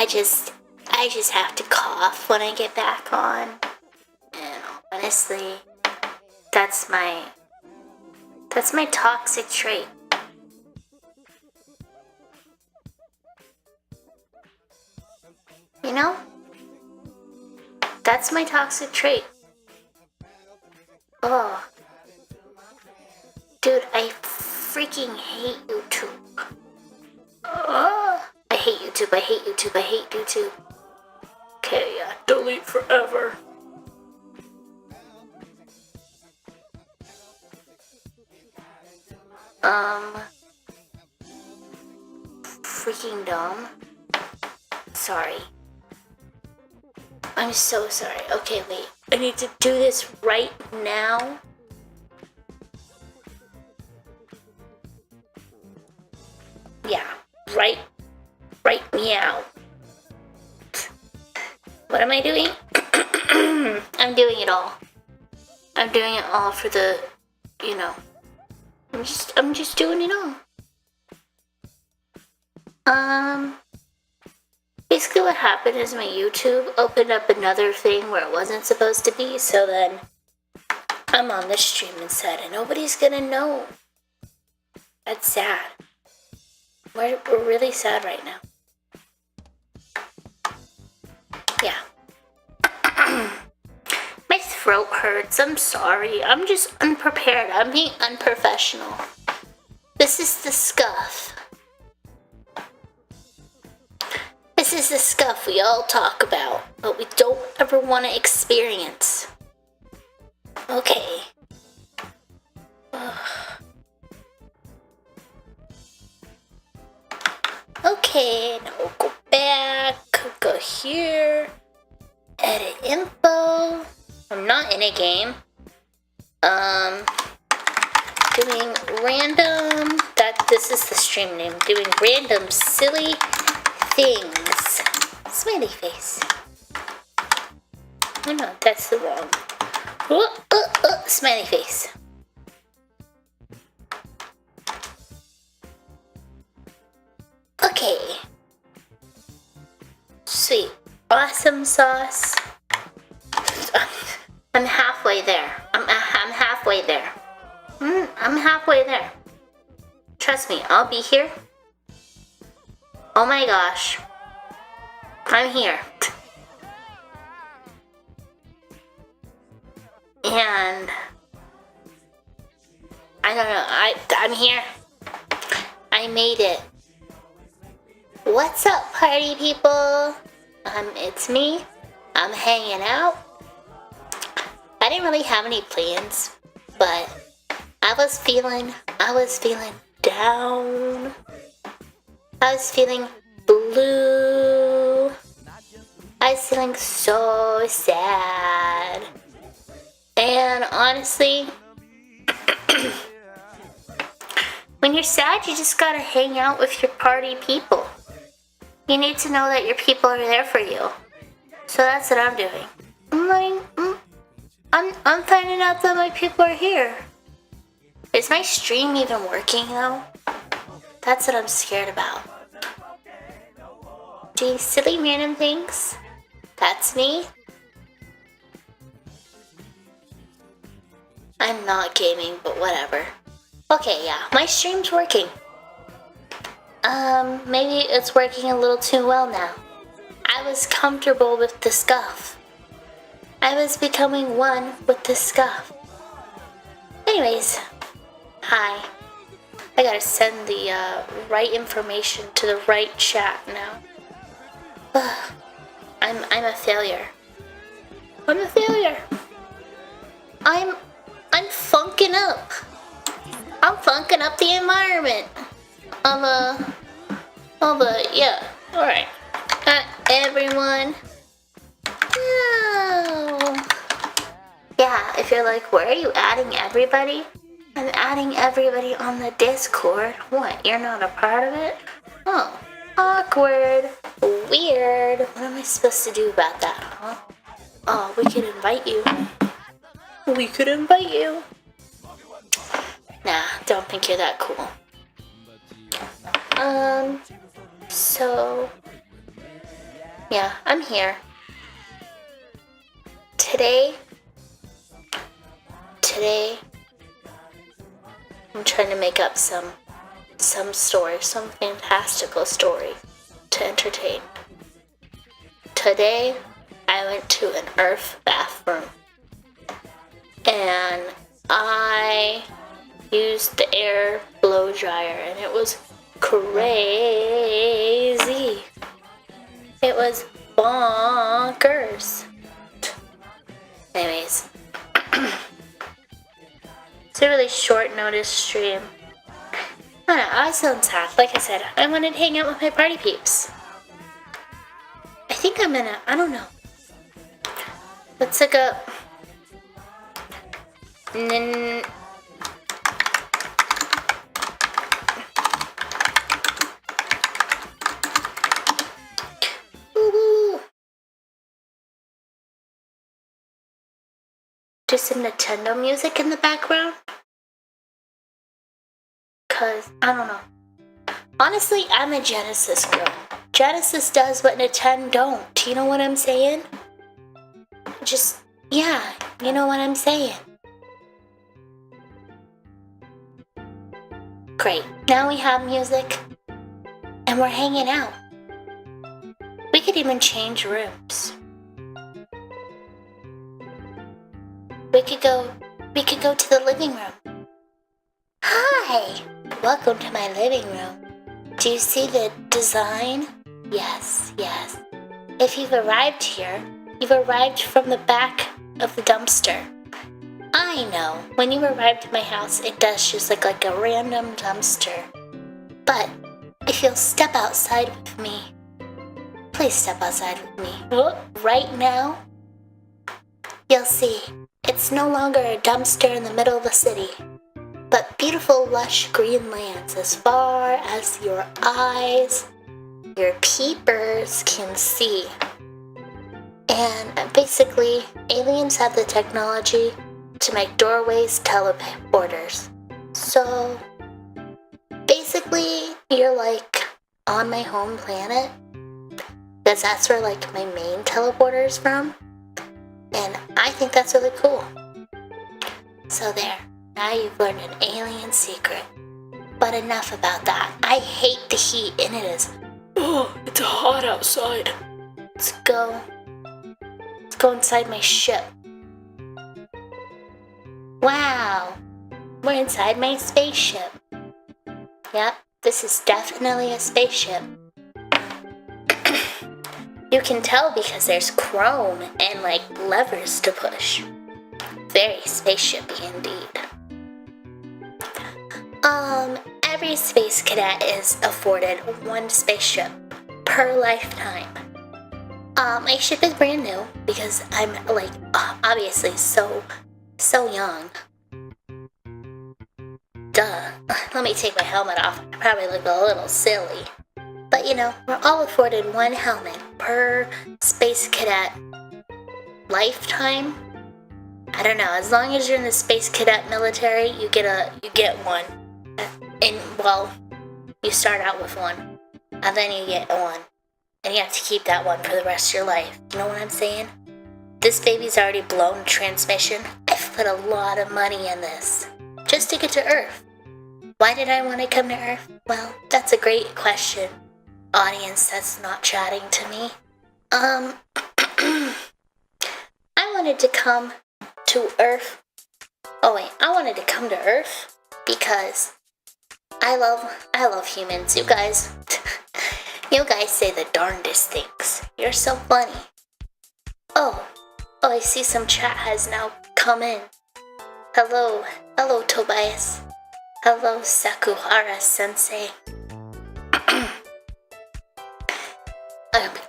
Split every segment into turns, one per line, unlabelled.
I just have to cough when I get back on. And honestly, that's my toxic trait. You know? That's my toxic trait. Oh. Dude, I freaking hate YouTube. Oh. I hate YouTube, I hate YouTube, I hate YouTube. Okay, yeah, delete forever. Freaking dumb. Sorry. I'm so sorry. Okay, wait. I need to do this right now. Yeah, right meow. What am I doing? I'm doing it all. I'm doing it all for the, you know. I'm just doing it all. Basically what happened is my YouTube opened up another thing where it wasn't supposed to be, so then I'm on this stream instead, and nobody's gonna know. That's sad. We're really sad right now. Yeah. My throat hurts. I'm sorry. I'm just unprepared. I'm being unprofessional. This is the scuff. This is the scuff we all talk about, but we don't ever want to experience. Okay. Ugh. Okay, now we'll go back, go here, edit info. I'm not in a game. Doing random, this is the stream name, doing random silly things. Smiley face. Oh no, that's the wrong. Smiley face. Okay. Sweet. Awesome sauce. I'm halfway there. I'm halfway there. I'm halfway there. Trust me, I'll be here. Oh my gosh. I'm here. And I don't know, I'm here. I made it. What's up, party people? It's me. I'm hanging out. I didn't really have any plans, but I was feeling down. I was feeling blue. I was feeling so sad. And honestly, when you're sad, you just gotta hang out with your party people. You need to know that your people are there for you. So that's what I'm doing. I'm finding out that my people are here. Is my stream even working though? That's what I'm scared about. Doing silly random things. That's me. I'm not gaming, but whatever. Okay, yeah, my stream's working. Maybe it's working a little too well now. I was comfortable with the scuff. I was becoming one with the scuff. Anyways, hi. I gotta send the right information to the right chat now. I'm a failure. I'm a failure. I'm funking up. I'm funking up the environment. Yeah, alright. Everyone. Oh. Yeah, if you're like, where are you adding everybody? I'm adding everybody on the Discord. What, you're not a part of it? Oh, awkward. Weird. What am I supposed to do about that, huh? Oh, we could invite you. We could invite you. Nah, don't think you're that cool. So Yeah, I'm here. Today, I'm trying to make up some story, some fantastical story to entertain. Today, I went to an Earth bathroom, and I used the air blow dryer, and it was crazy. It was bonkers. Anyways, it's a really short notice stream. I don't know, I was feeling sad. Like I said, I wanted to hang out with my party peeps. I think I'm gonna, I don't know. Let's look up. Just some Nintendo music in the background. Cause, I don't know. Honestly, I'm a Genesis girl. Genesis does what Nintendo don't. You know what I'm saying? Just, yeah, you know what I'm saying. Great. Now we have music. And we're hanging out. We could even change rooms. We could go to the living room. Hi! Welcome to my living room. Do you see the design? Yes. If you've arrived here, you've arrived from the back of the dumpster. I know, when you arrived at my house, it does just look like a random dumpster. But if you'll step outside with me, please step outside with me. Right now, you'll see it's no longer a dumpster in the middle of the city, but beautiful lush green lands as far as your eyes, your peepers can see. And basically, aliens have the technology to make doorways teleporters. So, basically, you're like on my home planet, because that's where like my main teleporter is from. And I think that's really cool. So there, now you've learned an alien secret. But enough about that. I hate the heat, and it is. Oh, it's hot outside. Let's go inside my ship. Wow, we're inside my spaceship. Yep, this is definitely a spaceship. You can tell because there's chrome and like levers to push. Very spaceshipy indeed. Every space cadet is afforded one spaceship per lifetime. My ship is brand new because I'm like obviously so young. Duh. Let me take my helmet off. I probably look a little silly. But you know, we're all afforded one helmet per space cadet lifetime. I don't know, as long as you're in the space cadet military, you get one. And well, you start out with one. And then you get one. And you have to keep that one for the rest of your life. You know what I'm saying? This baby's already blown transmission. I've put a lot of money in this. Just to get to Earth. Why did I want to come to Earth? Well, that's a great question. Audience that's not chatting to me. I wanted to come to Earth. Oh wait, I wanted to come to Earth because I love humans. You guys say the darndest things. You're so funny. Oh, I see some chat has now come in. Hello Tobias. Hello Sakuhara Sensei.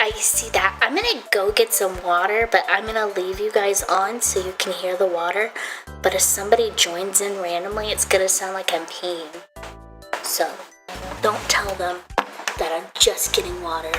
I see that. I'm gonna go get some water, but I'm gonna leave you guys on so you can hear the water. But if somebody joins in randomly, it's gonna sound like I'm peeing. So, don't tell them that I'm just getting water.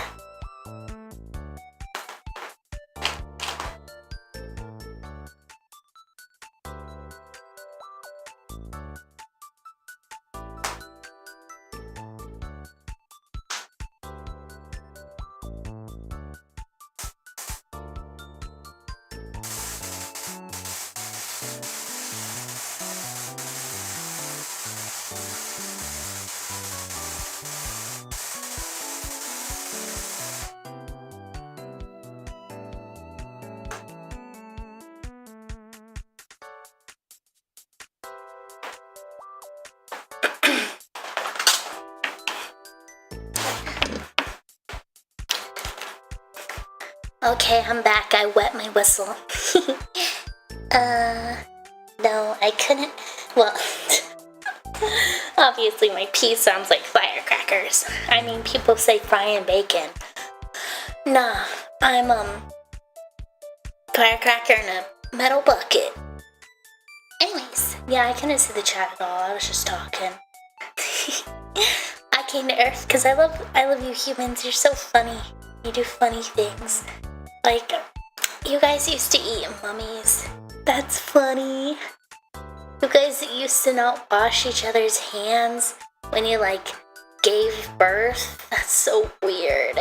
Okay, I'm back. I wet my whistle. No, I couldn't. Well, obviously my pee sounds like firecrackers. I mean, people say frying bacon. Nah, I'm, firecracker in a metal bucket. Anyways, yeah, I couldn't see the chat at all. I was just talking. I came to Earth because I love you humans. You're so funny. You do funny things. Like, you guys used to eat mummies. That's funny. You guys used to not wash each other's hands when you, like, gave birth. That's so weird.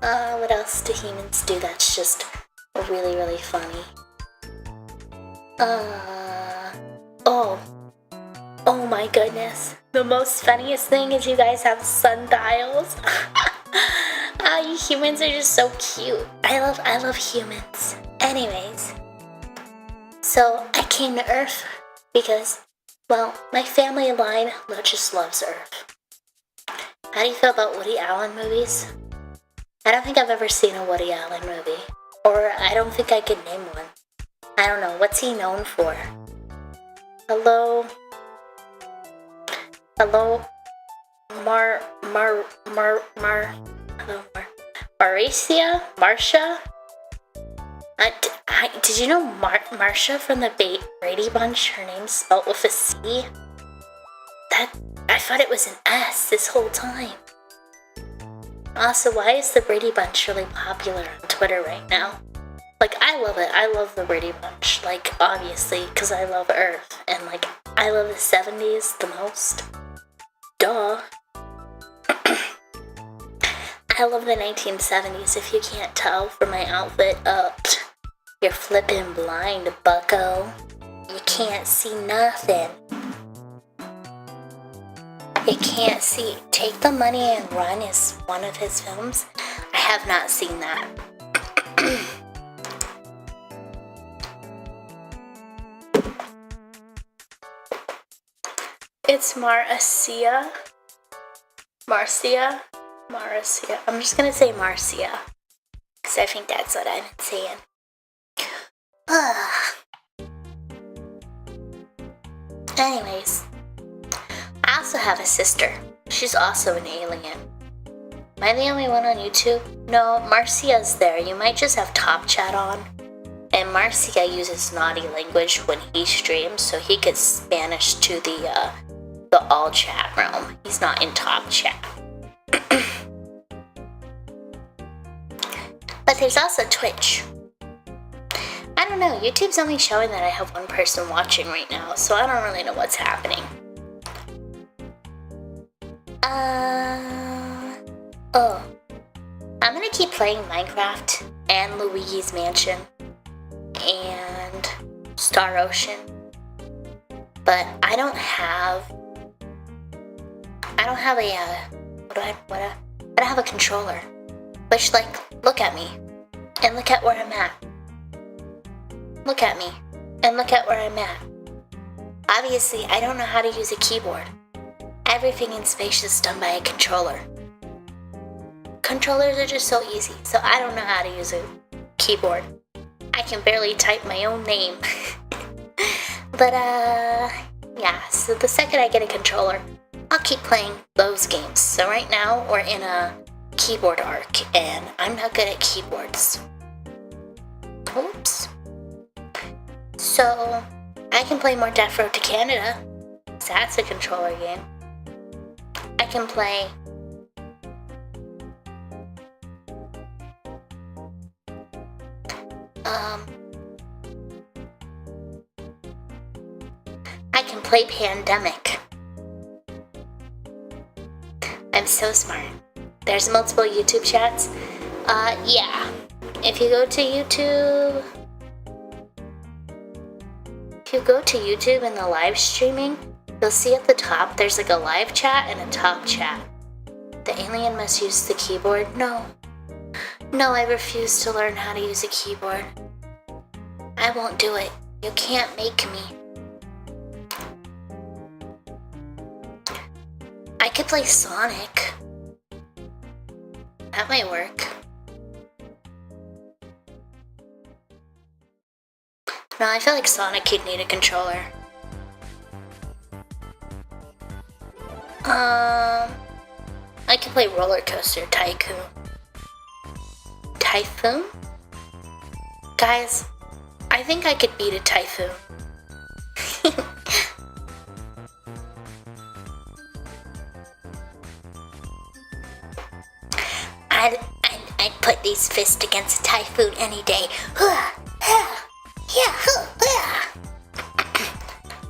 What else do humans do that's just really, really funny? Oh my goodness. The most funniest thing is you guys have sundials. You humans are just so cute. I love humans. Anyways, so I came to Earth because, well, my family line just loves Earth. How do you feel about Woody Allen movies? I don't think I've ever seen a Woody Allen movie. Or I don't think I could name one. I don't know. What's he known for? Hello? Marsha? Did you know Marsha from the Brady Bunch? Her name's spelled with a C? I thought it was an S this whole time. Also, why is the Brady Bunch really popular on Twitter right now? Like, I love it. I love the Brady Bunch. Like, obviously, because I love Earth. And, like, I love the 70s the most. Duh. I love the 1970s, if you can't tell from my outfit. You're flipping blind, bucko. You can't see nothing. You can't see. Take the Money and Run is one of his films. I have not seen that. It's Marcia. I'm just gonna say Marcia, because I think that's what I've been saying. Anyways, I also have a sister. She's also an alien. Am I the only one on YouTube? No, Marcia's there. You might just have Top Chat on. And Marcia uses naughty language when he streams, so he gets Spanish to the all chat realm. He's not in Top Chat. But there's also Twitch. I don't know, YouTube's only showing that I have one person watching right now, so I don't really know what's happening. I'm gonna keep playing Minecraft and Luigi's Mansion and Star Ocean, but I don't have a controller. Which, like, look at me and look at where I'm at. Look at me and look at where I'm at. Obviously, I don't know how to use a keyboard. Everything in Space is done by a controller. Controllers are just so easy, so I don't know how to use a keyboard. I can barely type my own name. But, yeah, so the second I get a controller, I'll keep playing those games. So right now, we're in a keyboard arc, and I'm not good at keyboards. Oops. So, I can play more Death Road to Canada, so that's a controller game. I can play Pandemic. I'm so smart. There's multiple YouTube chats. Yeah. If you go to YouTube in the live streaming, you'll see at the top there's like a live chat and a top chat. The alien must use the keyboard. No, I refuse to learn how to use a keyboard. I won't do it. You can't make me. I could play Sonic. That might work. No, I feel like Sonic could need a controller. I could play Roller Coaster Tycoon. Typhoon? Guys, I think I could beat a typhoon. I'd put these fists against a typhoon any day.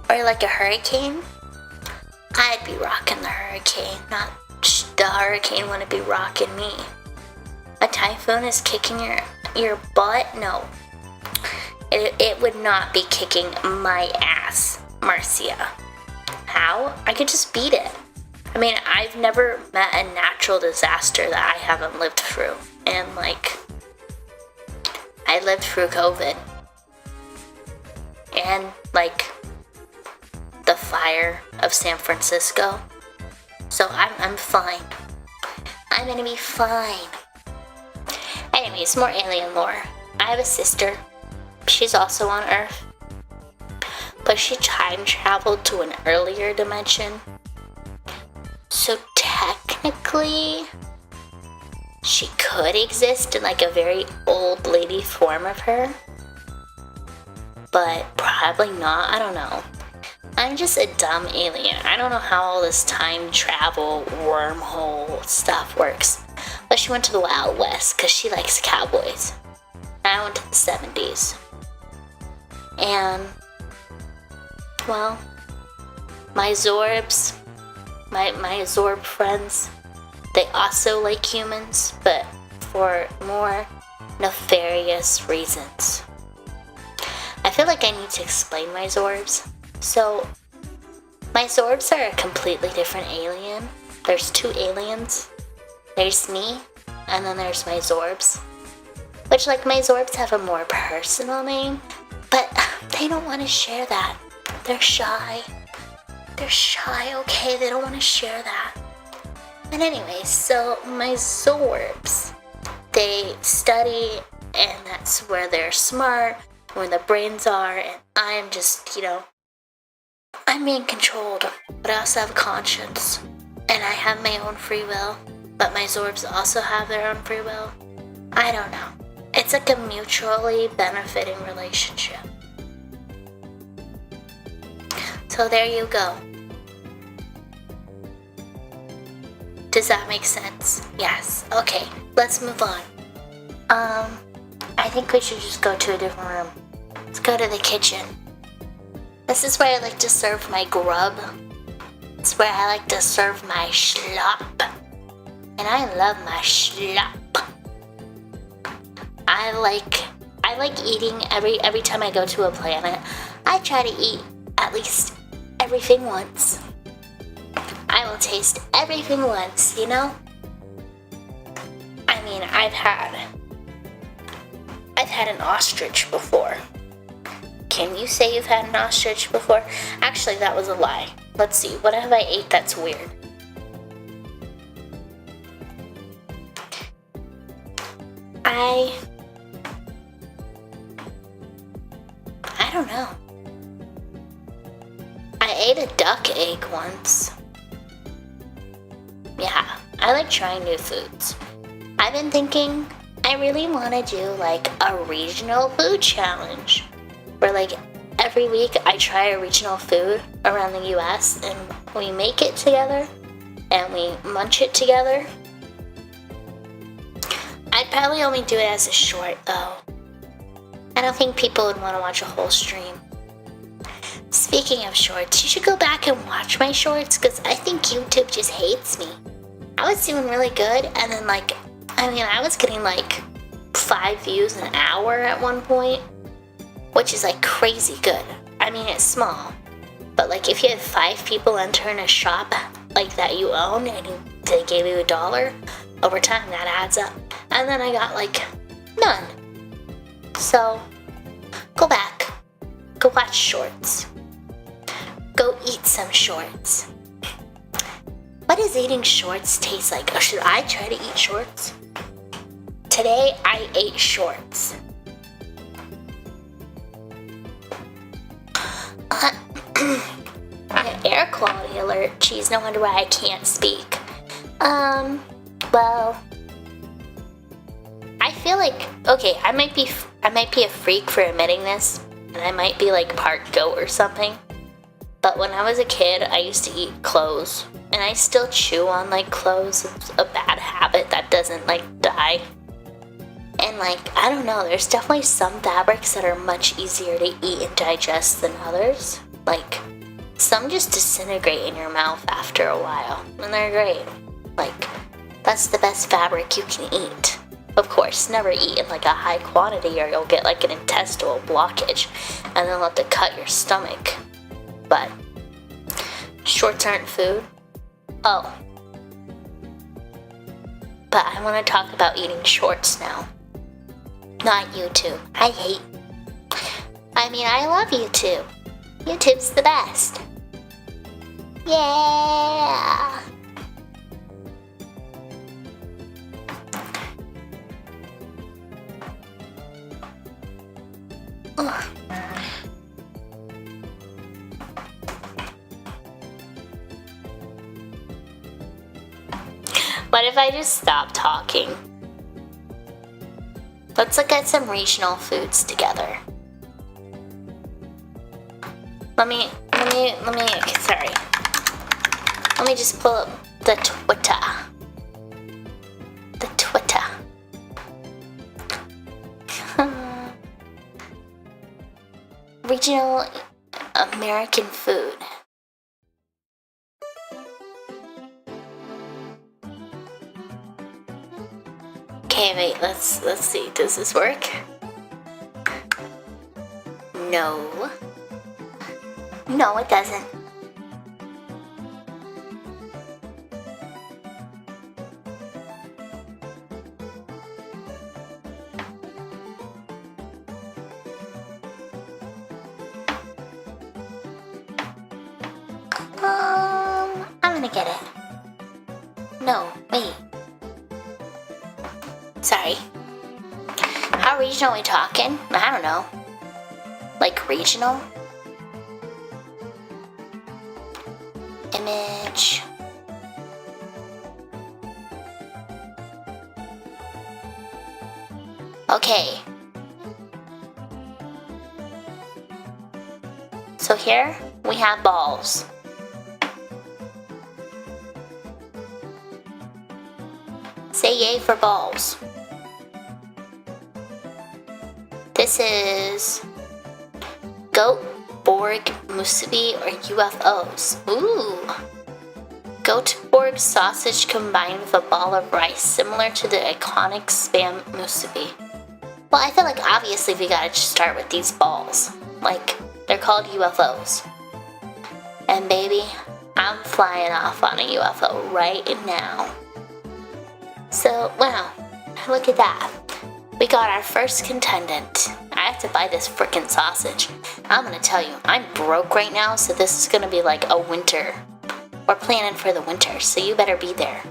Or like a hurricane. I'd be rocking the hurricane, not the hurricane wouldn't be rocking me. A typhoon is kicking your butt? No. It would not be kicking my ass, Marcia. How? I could just beat it. I mean, I've never met a natural disaster that I haven't lived through. And like, I lived through COVID. And like, the fire of San Francisco. So I'm fine. I'm gonna be fine. Anyways, more alien lore. I have a sister. She's also on Earth. But she time traveled to an earlier dimension. So technically, she could exist in like a very old lady form of her. But probably not, I don't know. I'm just a dumb alien. I don't know how all this time travel, wormhole stuff works. But she went to the Wild West because she likes cowboys. I went to the 70s. And, well, my Zorbs, my Zorb friends, they also like humans, but for more nefarious reasons. I feel like I need to explain my Zorbs. So, my Zorbs are a completely different alien. There's two aliens. There's me, and then there's my Zorbs. Which, like, my Zorbs have a more personal name, but they don't want to share that. They're shy. They're shy, okay? They don't want to share that. But anyway, so my Zorbs, they study, and that's where they're smart, where the brains are, and I'm just, I'm being controlled, but I also have a conscience, and I have my own free will, but my Zorbs also have their own free will. I don't know. It's like a mutually benefiting relationship. So there you go. Does that make sense? Yes. Okay, let's move on. I think we should just go to a different room. Let's go to the kitchen. This is where I like to serve my grub. It's where I like to serve my schlop. And I love my schlop. I like eating every time I go to a planet. I try to eat at least everything once. I will taste everything once, I mean, I've had an ostrich before. Can you say you've had an ostrich before? Actually, that was a lie. Let's see, what have I ate that's weird? I don't know. I ate a duck egg once. Yeah, I like trying new foods. I've been thinking I really want to do like a regional food challenge where like every week I try a regional food around the US and we make it together and we munch it together. I'd probably only do it as a short though. I don't think people would want to watch a whole stream. Speaking of shorts, you should go back and watch my shorts because I think YouTube just hates me. I was doing really good and then I was getting like 5 views an hour at one point, which is like crazy good. I mean, it's small, but like if you have 5 people enter in a shop like that you own and they gave you $1, over time that adds up. And then I got like none. So go back, go watch shorts, go eat some shorts. What does eating shorts taste like? Or should I try to eat shorts? Today I ate shorts. Jeez, no wonder why I can't speak. Well, I feel like, okay, I might be a freak for admitting this, and I might be like part goat or something. But when I was a kid, I used to eat clothes, and I still chew on like clothes. It's a bad habit that doesn't like die. And like, I don't know, there's definitely some fabrics that are much easier to eat and digest than others. Like, some just disintegrate in your mouth after a while, and they're great. Like, that's the best fabric you can eat. Of course, never eat in like a high quantity or you'll get like an intestinal blockage and then they'll have to cut your stomach. But shorts aren't food. Oh. But I want to talk about eating shorts now. Not YouTube. I love YouTube. YouTube's the best. Yeah. Ugh. What if I just stop talking? Let's look at some regional foods together. Let me just pull up the Twitter. Regional American food. Okay, wait, let's see. Does this work? No. No, it doesn't. I'm gonna get it. No, wait. Sorry. How regional are we talking? I don't know. Like regional? Image. Okay. So here we have balls. Say yay for balls. This is goat, Borg, musubi, or UFOs. Ooh. Goat Borg sausage combined with a ball of rice, similar to the iconic Spam musubi. Well, I feel like obviously we gotta start with these balls. Like, they're called UFOs. And baby, I'm flying off on a UFO right now. So, wow, look at that. We got our first contendant. I have to buy this frickin' sausage. I'm gonna tell you, I'm broke right now, so this is gonna be like a winter. We're planning for the winter, so you better be there.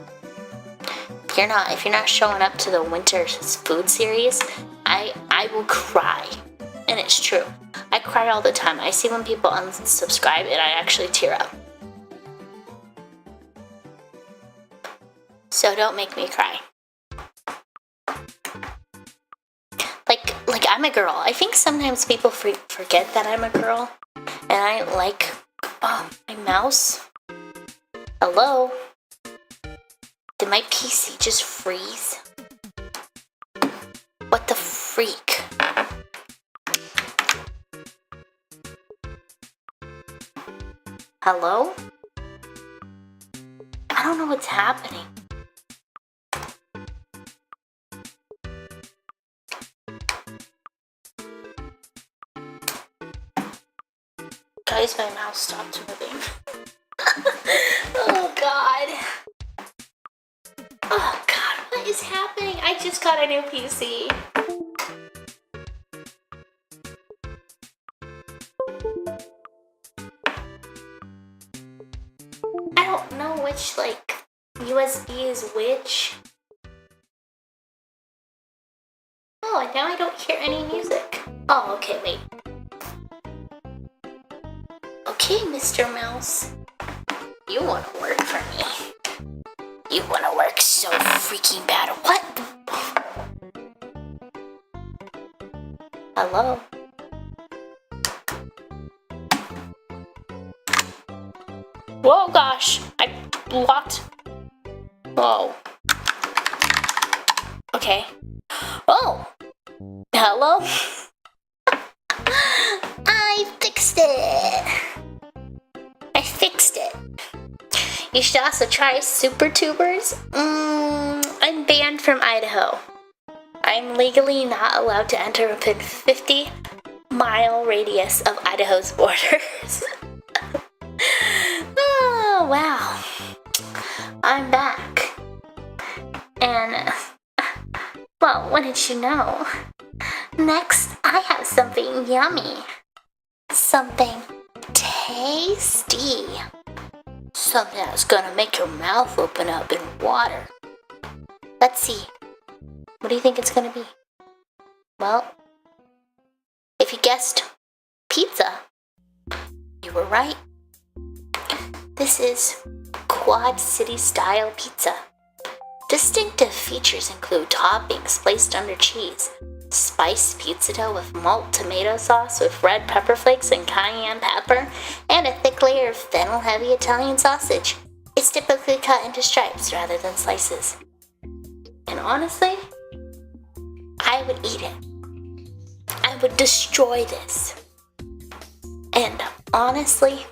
If you're not showing up to the winter food series, I will cry. And it's true. I cry all the time. I see when people unsubscribe and I actually tear up. So don't make me cry. Like I'm a girl. I think sometimes people forget that I'm a girl. And I like, oh, my mouse. Hello? Did my PC just freeze? What the freak? Hello? I don't know what's happening. Guys, my mouse stopped moving. Oh god. Oh god, what is happening? I just got a new PC. I don't know which, like, USB is which. Oh, and now I don't hear any music. Oh, okay, wait. Okay, Mr. Mouse. You wanna work for me. You wanna work so freaking bad. What? Hello? Whoa, gosh. I blocked. Whoa. Okay. Oh! Hello? I fixed it. I fixed it. You should also try Super Tubers. I'm banned from Idaho. I'm legally not allowed to enter within 50-mile radius of Idaho's borders. Oh, wow. I'm back. And, well, what did you know? Next, I have something yummy. Something tasty. Something that's gonna make your mouth open up in water. Let's see. What do you think it's gonna be? Well, if you guessed pizza, you were right. This is Quad City style pizza. Distinctive features include toppings placed under cheese, spiced pizza dough with malt tomato sauce with red pepper flakes and cayenne pepper, and a thick layer of fennel-heavy Italian sausage. It's typically cut into stripes rather than slices. And honestly, I would eat it. I would destroy this. And honestly,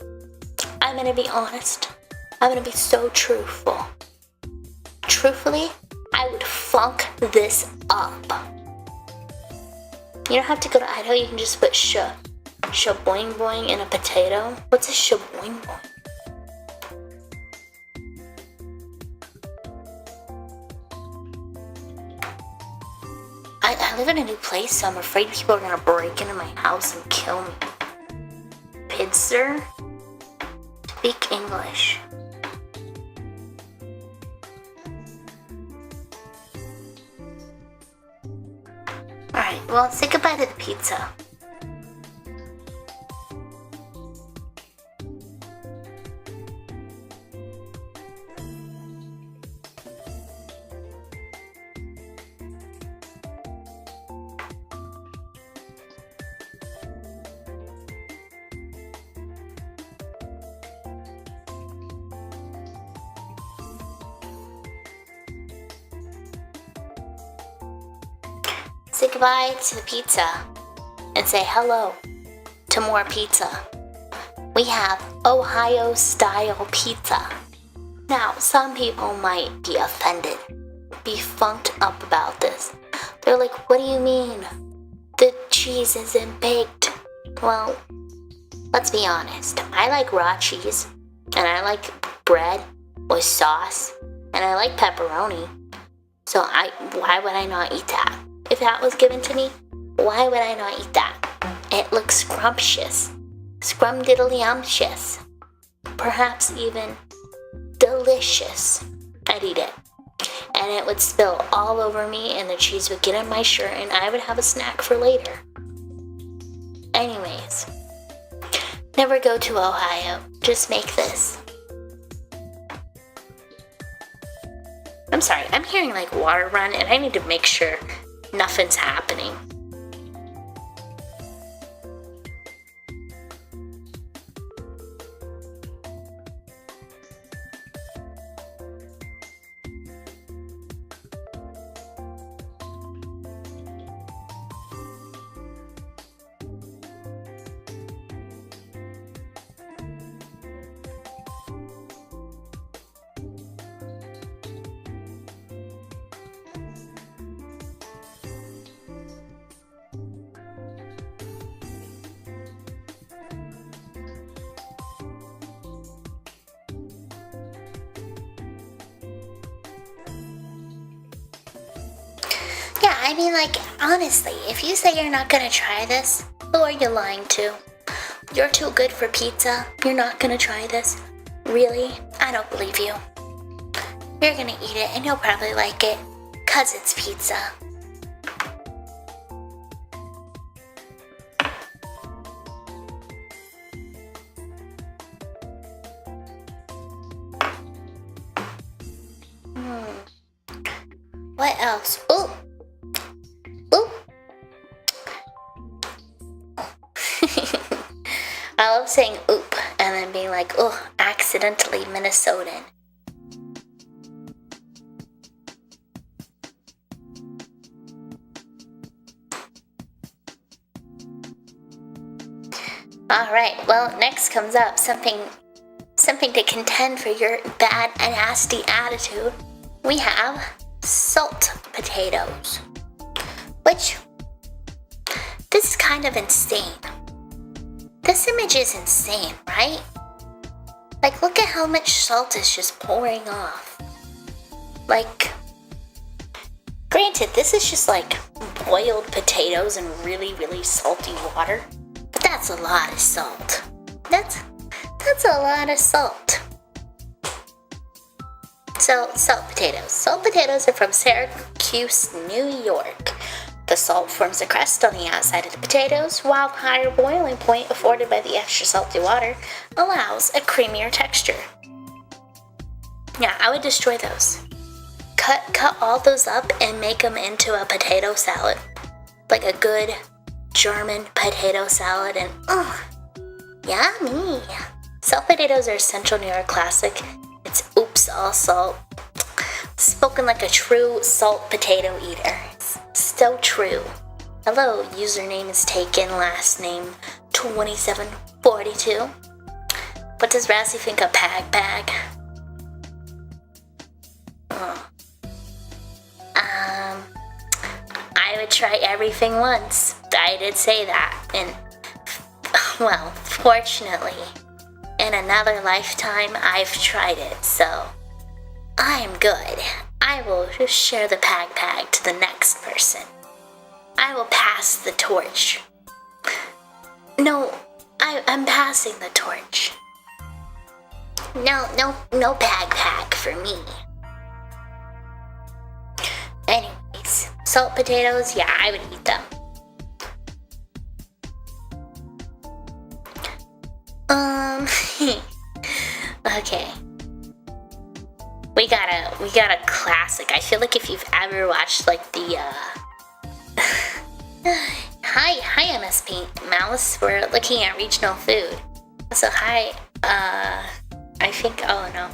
I'm gonna be honest. I'm gonna be so truthful. Truthfully, I would funk this up. You don't have to go to Idaho, you can just put shaboing boing in a potato. What's a shaboing boing? I live in a new place, so I'm afraid people are gonna break into my house and kill me. Pizza? Speak English. Alright, well, say goodbye to the pizza. Say goodbye to the pizza and say hello to more pizza. We have Ohio style pizza. Now, some people might be offended, be funked up about this. They're like, what do you mean? The cheese isn't baked. Well, let's be honest. I like raw cheese, and I like bread with sauce, and I like pepperoni. So why would I not eat that? If that was given to me, why would I not eat that? It looks scrumptious. Scrumdiddlyumptious. Perhaps even delicious. I'd eat it. And it would spill all over me, and the cheese would get in my shirt, and I would have a snack for later. Anyways, never go to Ohio. Just make this. I'm sorry, I'm hearing like water run, and I need to make sure nothing's happening. Yeah, I mean, like, honestly, if you say you're not gonna try this, who are you lying to? You're too good for pizza. You're not gonna try this? Really? I don't believe you. You're gonna eat it and you'll probably like it, 'cause it's pizza. what else? Ooh. Ooh. I love saying oop and then being like, oh, accidentally Minnesotan. Alright, well, next comes up something to contend for your bad and nasty attitude. We have salt potatoes. Which, this is kind of insane. This image is insane, right? Like, look at how much salt is just pouring off. Like, granted, this is just like boiled potatoes and really, really salty water. But that's a lot of salt. That's a lot of salt. So, salt potatoes. Salt potatoes are from Syracuse, New York. The salt forms a crust on the outside of the potatoes, while the higher boiling point afforded by the extra salty water allows a creamier texture. Yeah, I would destroy those. Cut all those up and make them into a potato salad. Like a good German potato salad, and yummy. Salt potatoes are a Central New York classic. It's oops all salt. Spoken like a true salt potato eater. It's so true. Hello, username is taken, last name 2742. What does Razzie think of Pag Pag? I would try everything once. I did say that, and well, fortunately, in another lifetime, I've tried it, so I'm good. I will share the Pag Pag to the next person. I will pass the torch. No, I'm passing the torch. No Pag Pag for me. Anyways, salt potatoes, yeah, I would eat them. Okay. We got a classic. I feel like if you've ever watched like the Hi MSP Mouse, we're looking at regional food. So hi, I think, oh no.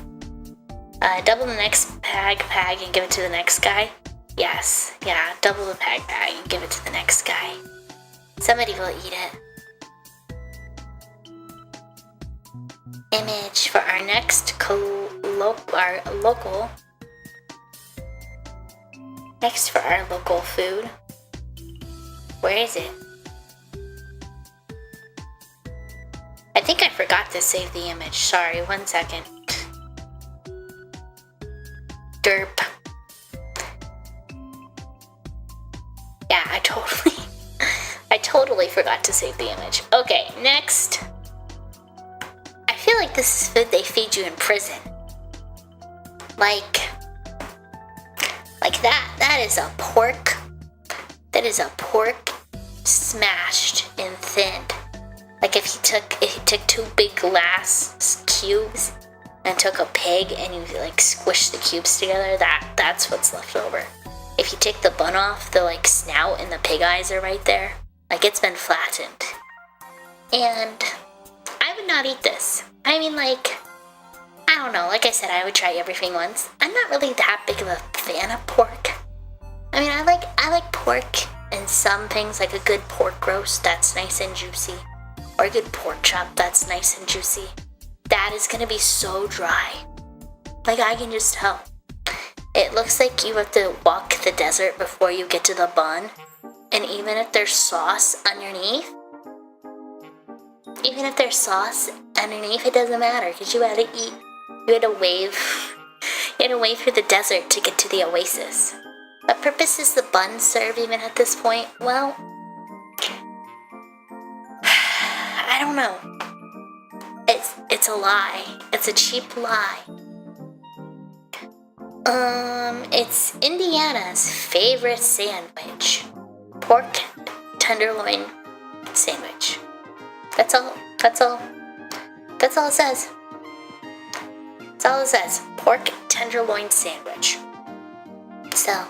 Double the next Pag and give it to the next guy. Yes, yeah, double the Pag and give it to the next guy. Somebody will eat it. Image for our next local. Next for our local food. Where is it? I think I forgot to save the image. Sorry, 1 second. Derp. Yeah, I totally forgot to save the image. Okay, next. I feel like this is food they feed you in prison. Like that. That is a pork. That is a pork smashed and thinned. Like if you took two big glass cubes and took a pig and you like squished the cubes together, that's what's left over. If you take the bun off, the like snout and the pig eyes are right there. Like it's been flattened. And I would not eat this. I mean, like, I don't know. Like I said, I would try everything once. I'm not really that big of a fan of pork. I mean, I like pork and some things, like a good pork roast that's nice and juicy, or a good pork chop that's nice and juicy. That is gonna be so dry. Like I can just tell. It looks like you have to walk the desert before you get to the bun, and even if there's sauce underneath, it doesn't matter because you had to eat. You had to wave through the desert to get to the oasis. What purpose does the bun serve even at this point? Well, I don't know. It's a lie. It's a cheap lie. It's Indiana's favorite sandwich. Pork tenderloin sandwich. That's all it says. That's all it says. Pork tenderloin sandwich. So,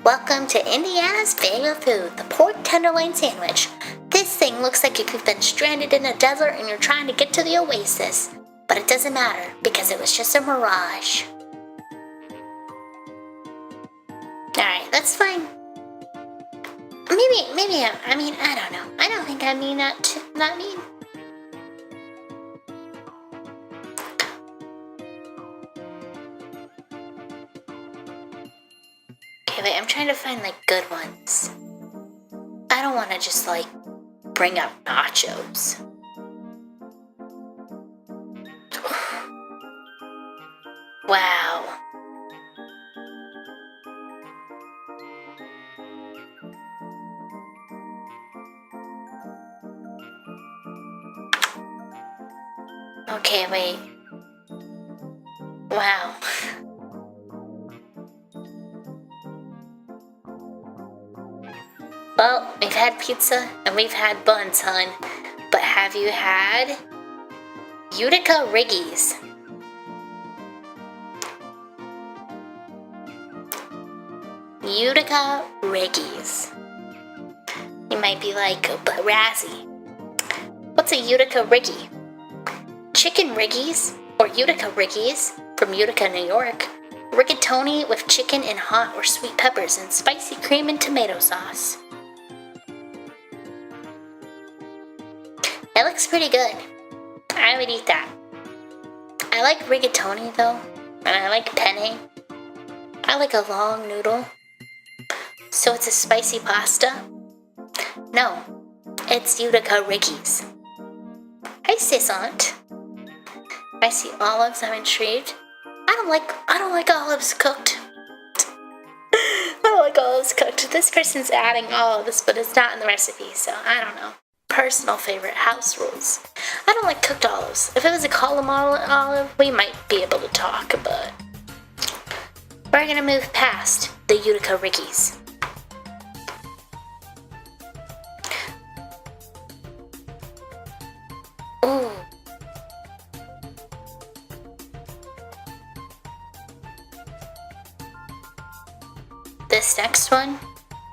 Welcome to Indiana's favorite food, the pork tenderloin sandwich. This thing looks like you've been stranded in a desert and you're trying to get to the oasis. But it doesn't matter because it was just a mirage. Alright, that's fine. Maybe, I don't know. I don't think I mean that mean. Okay, wait, I'm trying to find, like, good ones. I don't want to just, like, bring up nachos. Wow. Okay, wait. Wow. Well, we've had pizza and we've had buns, hun. But have you had Utica Riggies? Utica Riggies. You might be like, but Razzie, what's a Utica Riggie? Chicken Riggies, or Utica Riggies, from Utica, New York. Rigatoni with chicken and hot or sweet peppers and spicy cream and tomato sauce. That looks pretty good. I would eat that. I like rigatoni though, and I like penne. I like a long noodle. So it's a spicy pasta? No, it's Utica Riggies. Hi, sis aunt. I see olives, I'm intrigued. I don't like olives cooked. I don't like olives cooked. This person's adding olives, but it's not in the recipe, so I don't know. Personal favorite, house rules. I don't like cooked olives. If it was a column olive, we might be able to talk, but we're gonna move past the Utica Riggies. Ooh. This next one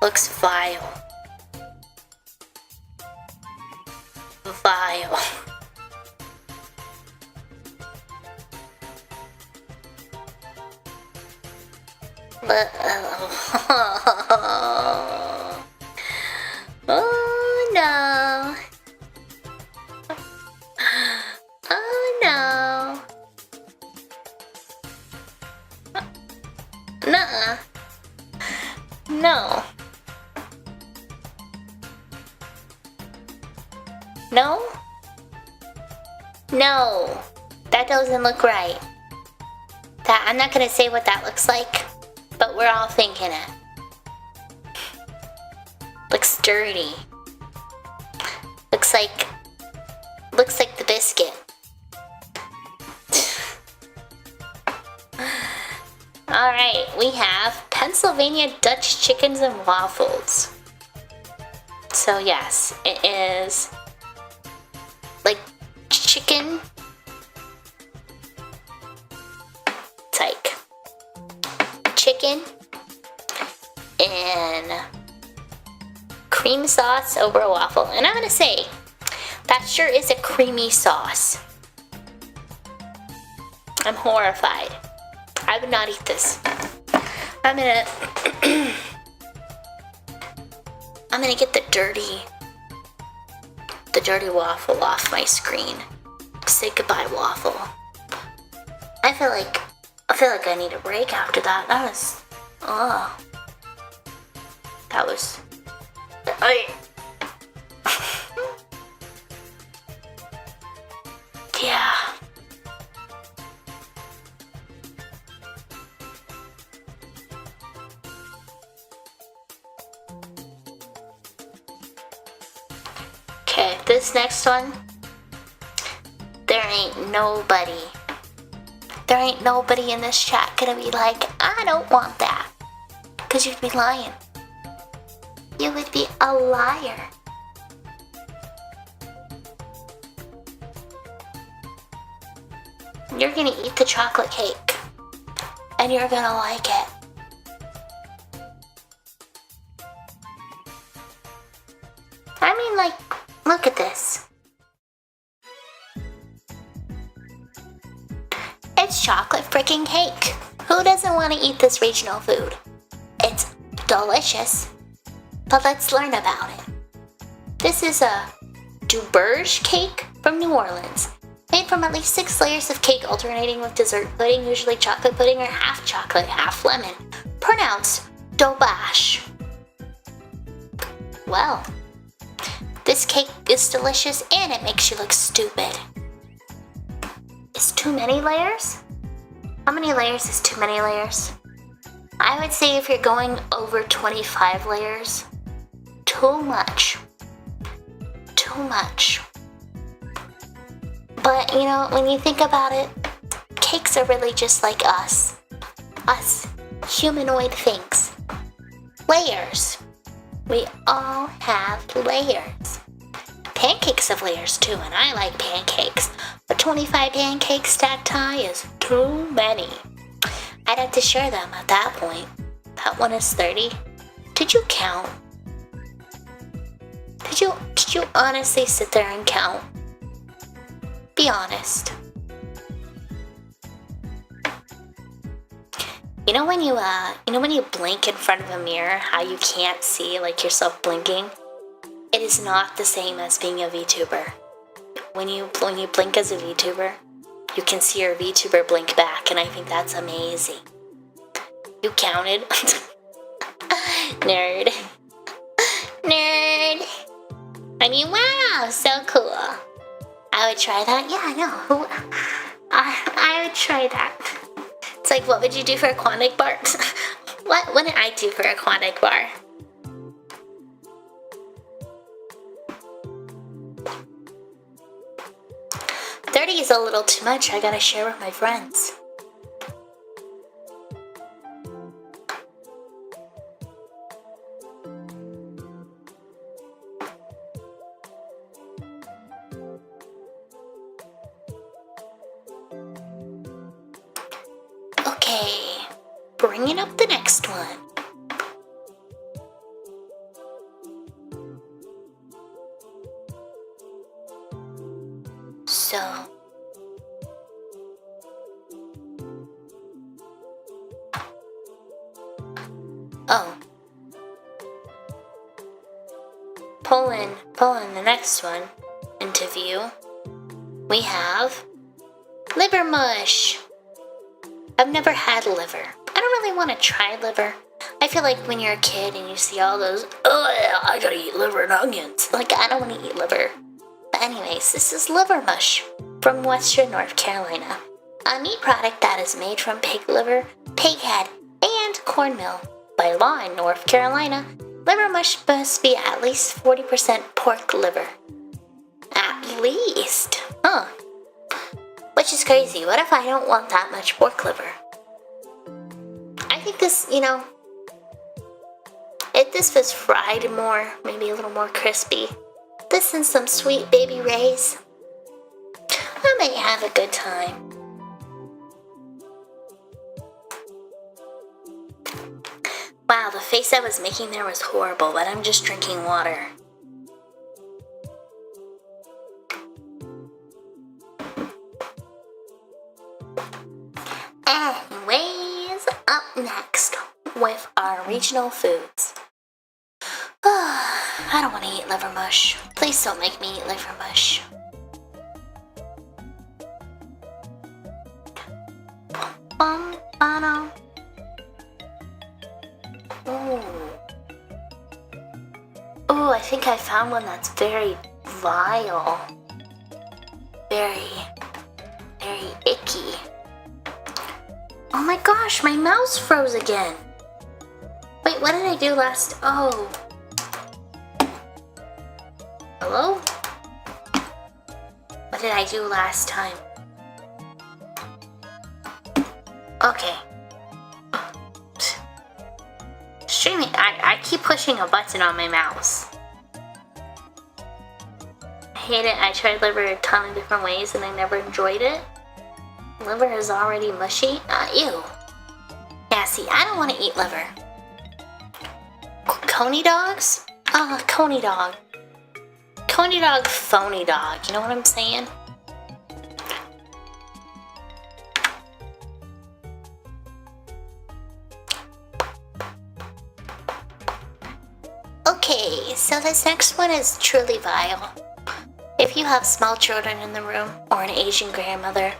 looks vile. Vile. Oh no. Oh no. Nuh-uh. No. No? No. That doesn't look right. I'm not gonna say what that looks like, but we're all thinking it. Looks dirty. Looks like the biscuit. Alright, we have Pennsylvania Dutch chickens and waffles. So yes, it is like chicken. It's like chicken and cream sauce over a waffle. And I'm gonna say, that sure is a creamy sauce. I'm horrified. I would not eat this. I'm gonna get the dirty waffle off my screen. Say goodbye, waffle. I feel like I need a break after that. That was yeah. Okay, this next one, there ain't nobody in this chat gonna be like, I don't want that. Because you'd be lying. You would be a liar. You're gonna eat the chocolate cake. And you're gonna like it. like, look at this. It's chocolate freaking cake. Who doesn't want to eat this regional food? It's delicious. But let's learn about it. This is a Duberge cake from New Orleans. Made from at least 6 layers of cake alternating with dessert pudding, usually chocolate pudding or half chocolate, half lemon. Pronounced Dobash. Well, this cake is delicious and it makes you look stupid. Is too many layers? How many layers is too many layers? I would say if you're going over 25 layers, too much. Too much. But you know, when you think about it, cakes are really just like us. Us, humanoid things. Layers. We all have layers. Pancakes have layers too, and I like pancakes. But 25 pancakes stacked high is too many. I'd have to share them at that point. That one is 30. Did you count? Did you honestly sit there and count? Be honest. You know when you blink in front of a mirror, how you can't see like yourself blinking? It is not the same as being a VTuber. When you blink as a VTuber, you can see your VTuber blink back, and I think that's amazing. You counted? Nerd. Nerd. I mean, wow, so cool. I would try that. Yeah, I know. I would try that. It's like, what would you do for a Quantic bar? What wouldn't I do for a Quantic bar? $30 is a little too much. I gotta share with my friends. Okay, bringing up the next one. So, pulling the next one into view. We have liver mush. I've never had liver. I don't really want to try liver. I feel like when you're a kid and you see all those, oh yeah, I gotta eat liver and onions. Like, I don't want to eat liver. But anyways, this is liver mush from Western North Carolina. A meat product that is made from pig liver, pig head, and cornmeal. By law in North Carolina, liver mush must be at least 40% pork liver. At least. Huh. Which is crazy. What if I don't want that much pork liver? I think this, if this was fried more, maybe a little more crispy, this and some sweet baby rays, I might have a good time. Wow, the face I was making there was horrible, but I'm just drinking water. Anyways, up next with our regional foods. I don't want to eat liver mush. Please don't make me eat liver mush. Ooh, I think I found one that's very vile. Very icky. Oh my gosh, my mouse froze again. Wait, what did I do last? Oh. Hello? What did I do last time? Okay. Streaming, I keep pushing a button on my mouse. I hate it. I tried liver a ton of different ways and I never enjoyed it. Liver is already mushy? Ew. Yeah, see, I don't want to eat liver. Coney dogs? Coney dog. Pony dog, phony dog. You know what I'm saying? Okay, so this next one is truly vile. If you have small children in the room or an Asian grandmother,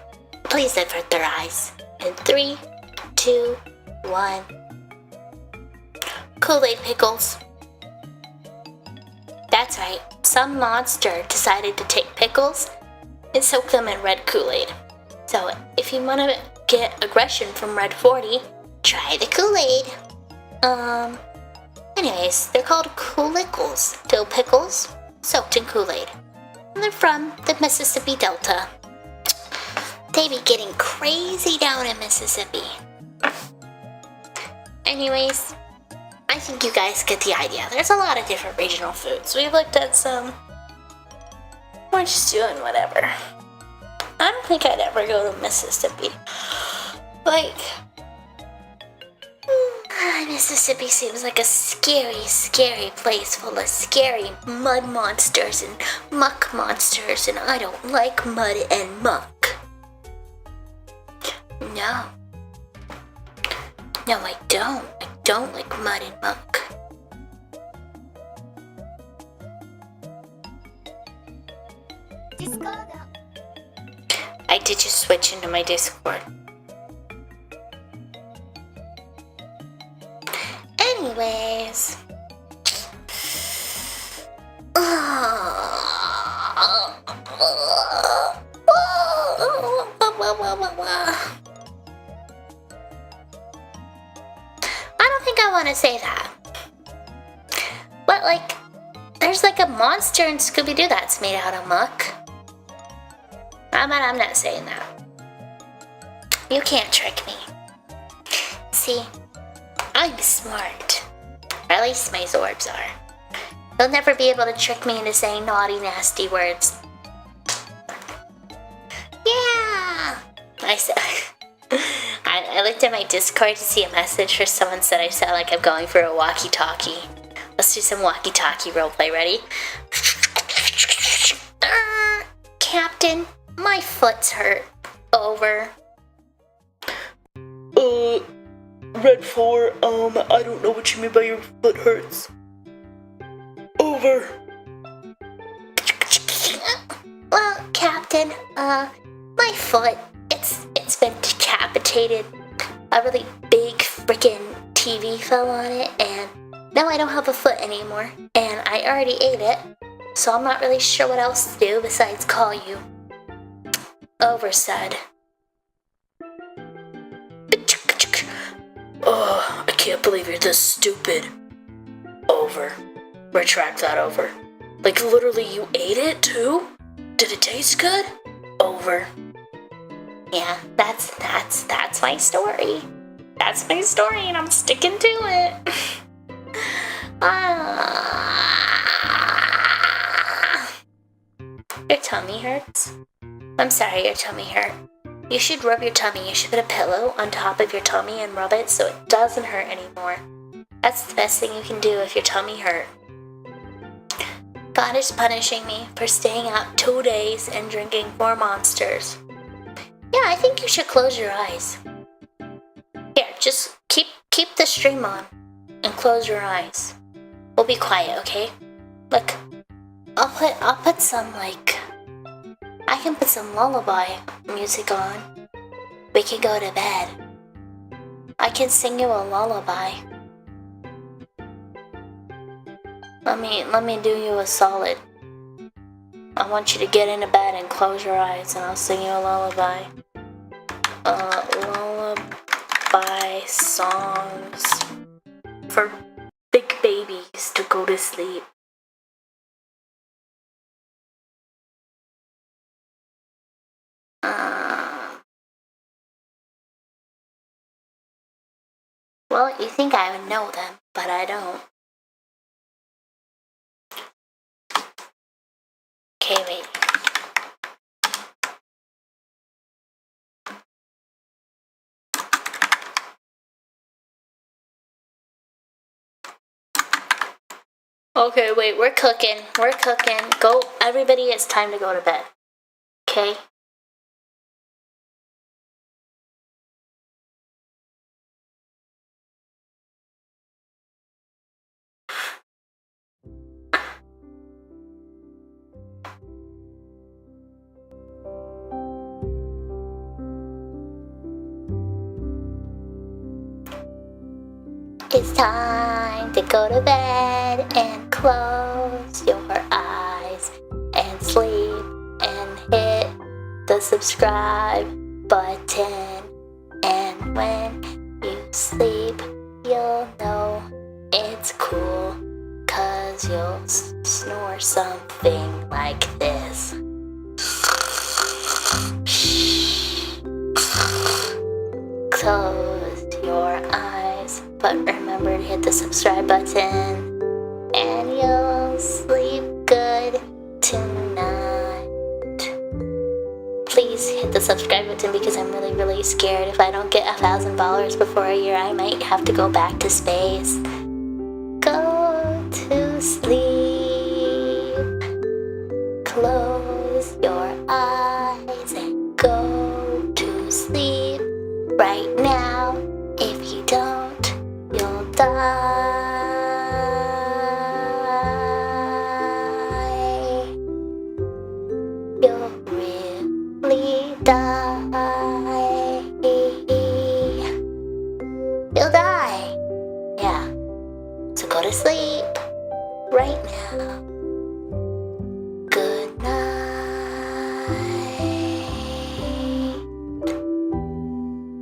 please avert their eyes. In 3, 2, 1. Kool-Aid pickles. That's right, some monster decided to take pickles and soak them in red Kool-Aid. So if you want to get aggression from Red 40, try the Kool-Aid. Anyways, they're called Koolicles, dill pickles soaked in Kool-Aid. And they're from the Mississippi Delta. They be getting crazy down in Mississippi. Anyways, I think you guys get the idea. There's a lot of different regional foods. We've looked at some. We're just doing whatever. I don't think I'd ever go to Mississippi. Like, Mississippi seems like a scary, scary place full of scary mud monsters and muck monsters, and I don't like mud and muck. No. No, I don't. I don't like mud and muck. I did just switch into my Discord. Anyways. I don't think I want to say that. But like, there's like a monster in Scooby-Doo that's made out of muck. I'm not saying that. You can't trick me. See, I'm smart. Or at least my Zorbs are. They'll never be able to trick me into saying naughty, nasty words. Yeah! I looked at my Discord to see a message for someone said I sound like I'm going for a walkie-talkie. Let's do some walkie-talkie roleplay. Ready? Captain, my foot's hurt. Over.
Red 4, I don't know what you mean by your foot hurts. Over.
Well, Captain, my foot, it's been decapitated. A really big freaking TV fell on it, and now I don't have a foot anymore. And I already ate it, so I'm not really sure what else to do besides call you. Over, said.
Oh, I can't believe you're this stupid. Over. Retract that, over. Like, literally, you ate it, too? Did it taste good? Over.
Yeah, that's my story. That's my story, and I'm sticking to it. Your tummy hurts? I'm sorry your tummy hurt. You should rub your tummy. You should put a pillow on top of your tummy and rub it so it doesn't hurt anymore. That's the best thing you can do if your tummy hurt. God is punishing me for staying out 2 days and drinking 4 monsters. Yeah, I think you should close your eyes. Here, just keep the stream on and close your eyes. We'll be quiet, okay? Look, I'll put some I can put some lullaby music on. We can go to bed. I can sing you a lullaby. Let me do you a solid. I want you to get into bed and close your eyes, and I'll sing you a lullaby. Lullaby songs for big babies to go to sleep. Well, you think I would know them, but I don't. Okay, wait. Okay, wait, we're cooking. We're cooking. Go, everybody, it's time to go to bed. Okay? It's time to go to bed and close your eyes and sleep and hit the subscribe button. And when you sleep, you'll know it's cool, 'cause you'll snore something like this. Close your eyes, but remember to hit the subscribe button, and you'll sleep good tonight. Please hit the subscribe button, because I'm really, really scared if I don't get 1,000 followers before a year, I might have to go back to space. Go to sleep. Close your eyes and go to sleep right now. If you don't, you'll die. You'll really die. You'll die. Yeah. So go to sleep right now. Good night.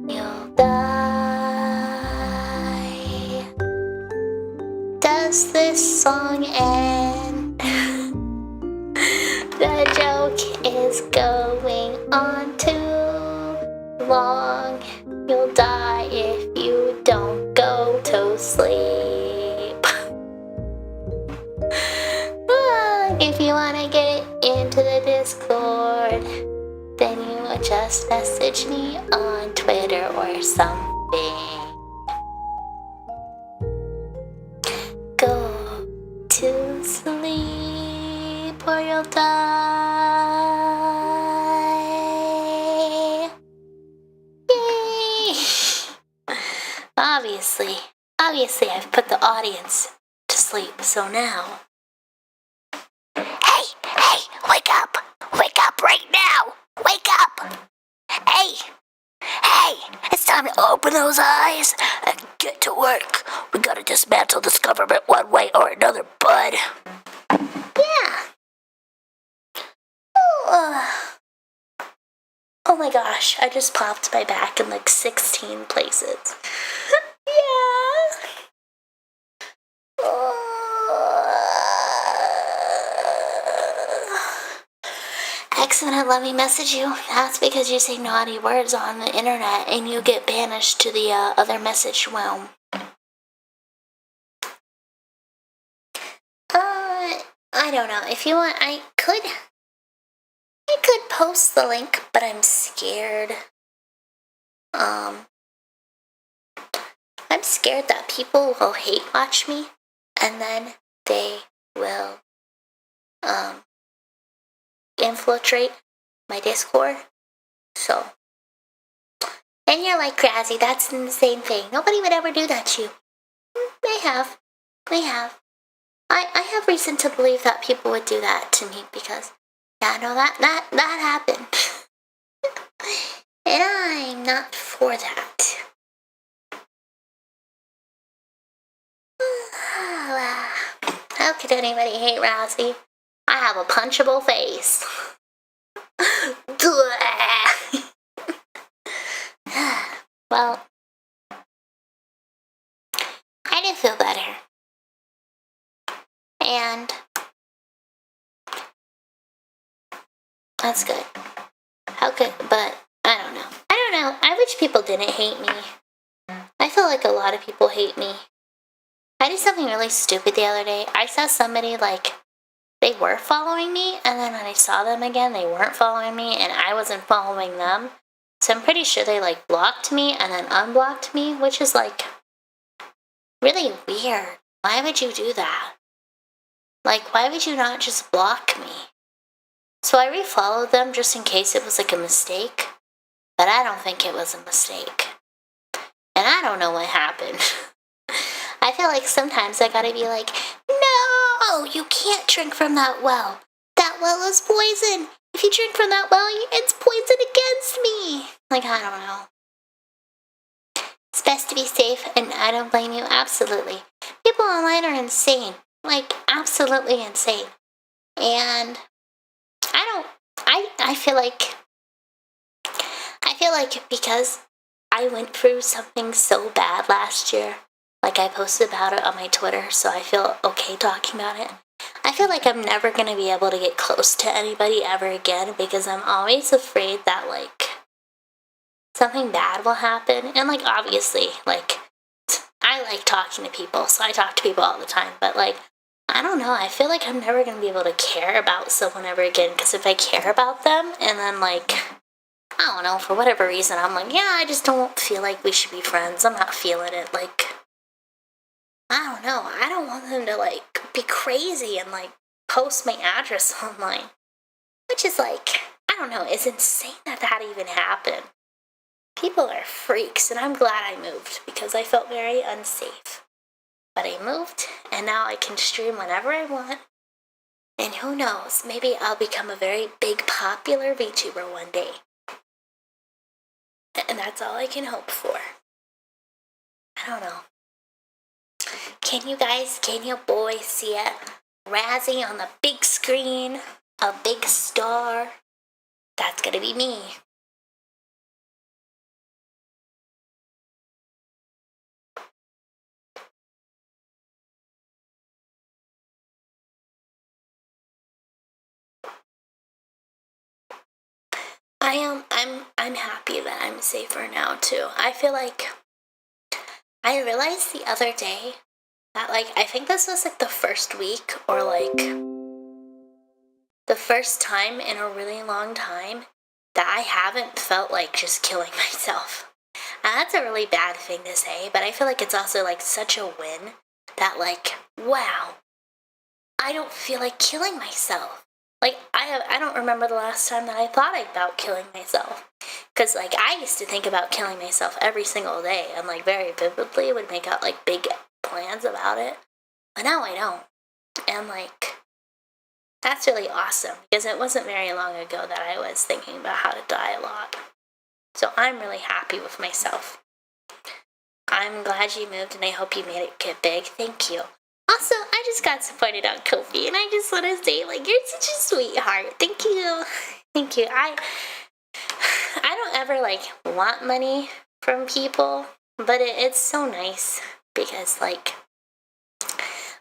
You'll die. Does this song end? The joke is going on too long. You'll die if you don't go to sleep. If you wanna get into the Discord, then you just message me on Twitter or something. Go to sleep or you'll die. Yay! Obviously I've put the audience to sleep, so now... Hey, wake up! Wake up right now! Wake up! Hey, it's time to open those eyes and get to work. We gotta dismantle this government one way or another, bud. Yeah. Oh my gosh, I just popped my back in like 16 places. Yeah. X wouldn't let me message you. That's because you say naughty words on the internet and you get banished to the other message realm. I don't know. If you want, I could post the link, but I'm scared. I'm scared that people will hate watch me, and then they will, infiltrate my Discord. So, and you're like, Kraszy, that's the same thing. Nobody would ever do that to you. They have. I have reason to believe that people would do that to me, because, yeah, no, that happened. And I'm not for that. How could anybody hate Razzie? I have a punchable face. Well, I do feel better. And that's good. How could, but I don't know. I wish people didn't hate me. I feel like a lot of people hate me. I did something really stupid the other day. I saw somebody, like, they were following me, and then when I saw them again, they weren't following me, and I wasn't following them. So I'm pretty sure they, like, blocked me and then unblocked me, which is, like, really weird. Why would you do that? Like, why would you not just block me? So I refollowed them just in case it was like a mistake, but I don't think it was a mistake. And I don't know what happened. I feel like sometimes I gotta be like, no, you can't drink from that well. That well is poison. If you drink from that well, it's poison against me. Like, I don't know. It's best to be safe, and I don't blame you, absolutely. People online are insane. Like, absolutely insane. And I feel like because I went through something so bad last year, like I posted about it on my Twitter, so I feel okay talking about it. I feel like I'm never gonna be able to get close to anybody ever again because I'm always afraid that, like, something bad will happen. And, like, obviously, like, I like talking to people, so I talk to people all the time, but, like, I don't know, I feel like I'm never gonna be able to care about someone ever again, because if I care about them, and then, like, I don't know, for whatever reason, I'm like, yeah, I just don't feel like we should be friends, I'm not feeling it, like, I don't know, I don't want them to, like, be crazy and, like, post my address online, which is, like, I don't know, it's insane that that even happened. People are freaks, and I'm glad I moved, because I felt very unsafe. But I moved, and now I can stream whenever I want. And who knows, maybe I'll become a very big popular VTuber one day. And that's all I can hope for. I don't know. Can your boys see it? Razzie on the big screen, a big star. That's gonna be me. I'm happy that I'm safer now too. I feel like I realized the other day that, like, I think this was like the first week or like the first time in a really long time that I haven't felt like just killing myself. And that's a really bad thing to say, but I feel like it's also like such a win that, like, wow, I don't feel like killing myself. Like, I don't remember the last time that I thought about killing myself. Because, like, I used to think about killing myself every single day and, like, very vividly would make out, like, big plans about it. But now I don't. And, like, that's really awesome. Because it wasn't very long ago that I was thinking about how to die a lot. So I'm really happy with myself. I'm glad you moved and I hope you made it get big. Thank you. Also, I just got supported on Ko-fi, and I just want to say, like, you're such a sweetheart. Thank you. Thank you. I don't ever, like, want money from people, but it's so nice because, like,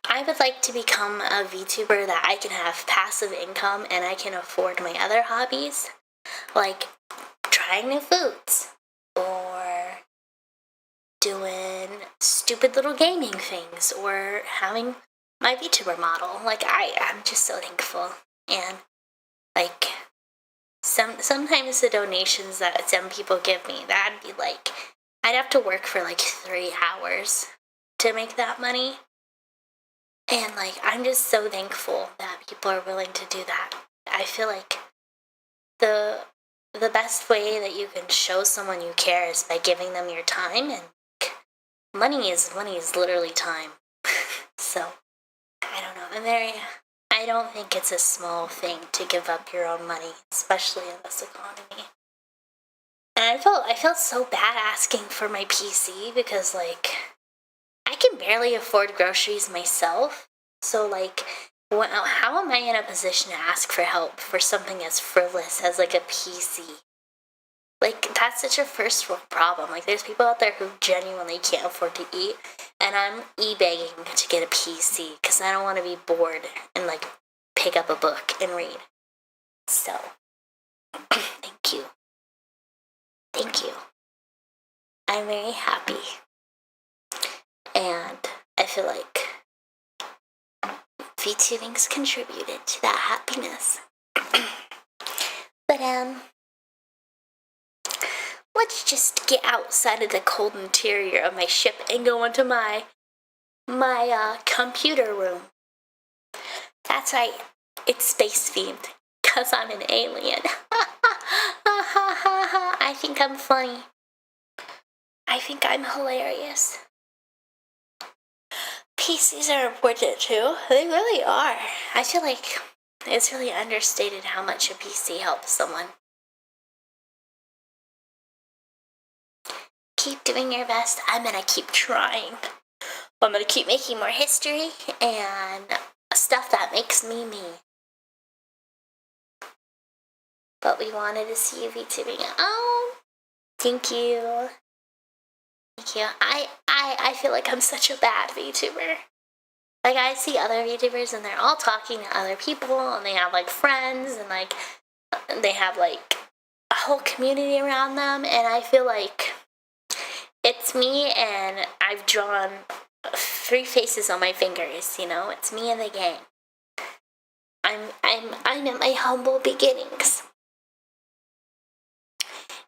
I would like to become a VTuber that I can have passive income and I can afford my other hobbies, like trying new foods or doing stupid little gaming things or having my VTuber model. Like, I'm just so thankful. And, like, sometimes the donations that some people give me, that'd be like, I'd have to work for like 3 hours to make that money. And, like, I'm just so thankful that people are willing to do that. I feel like the best way that you can show someone you care is by giving them your time, and money is literally time. So, I don't know. I don't think it's a small thing to give up your own money, especially in this economy. And I felt so bad asking for my PC because, like, I can barely afford groceries myself. So, like, how am I in a position to ask for help for something as frivolous as, like, a PC? Like, that's such a first world problem. Like, there's people out there who genuinely can't afford to eat, and I'm e-begging to get a PC because I don't want to be bored and, like, pick up a book and read. So, thank you. Thank you. I'm very happy. And I feel like VTubing's contributed to that happiness. But, let's just get outside of the cold interior of my ship and go into my computer room. That's right. It's space themed. Cause I'm an alien. I think I'm funny. I think I'm hilarious. PCs are important too. They really are. I feel like it's really understated how much a PC helps someone. Keep doing your best. I'm gonna keep trying. I'm gonna keep making more history and stuff that makes me me. But we wanted to see you VTubing. Oh, thank you. Thank you. I feel like I'm such a bad VTuber. Like, I see other VTubers and they're all talking to other people and they have like friends and like they have like a whole community around them, and I feel like it's me and I've drawn 3 faces on my fingers, you know? It's me and the gang. I'm at my humble beginnings.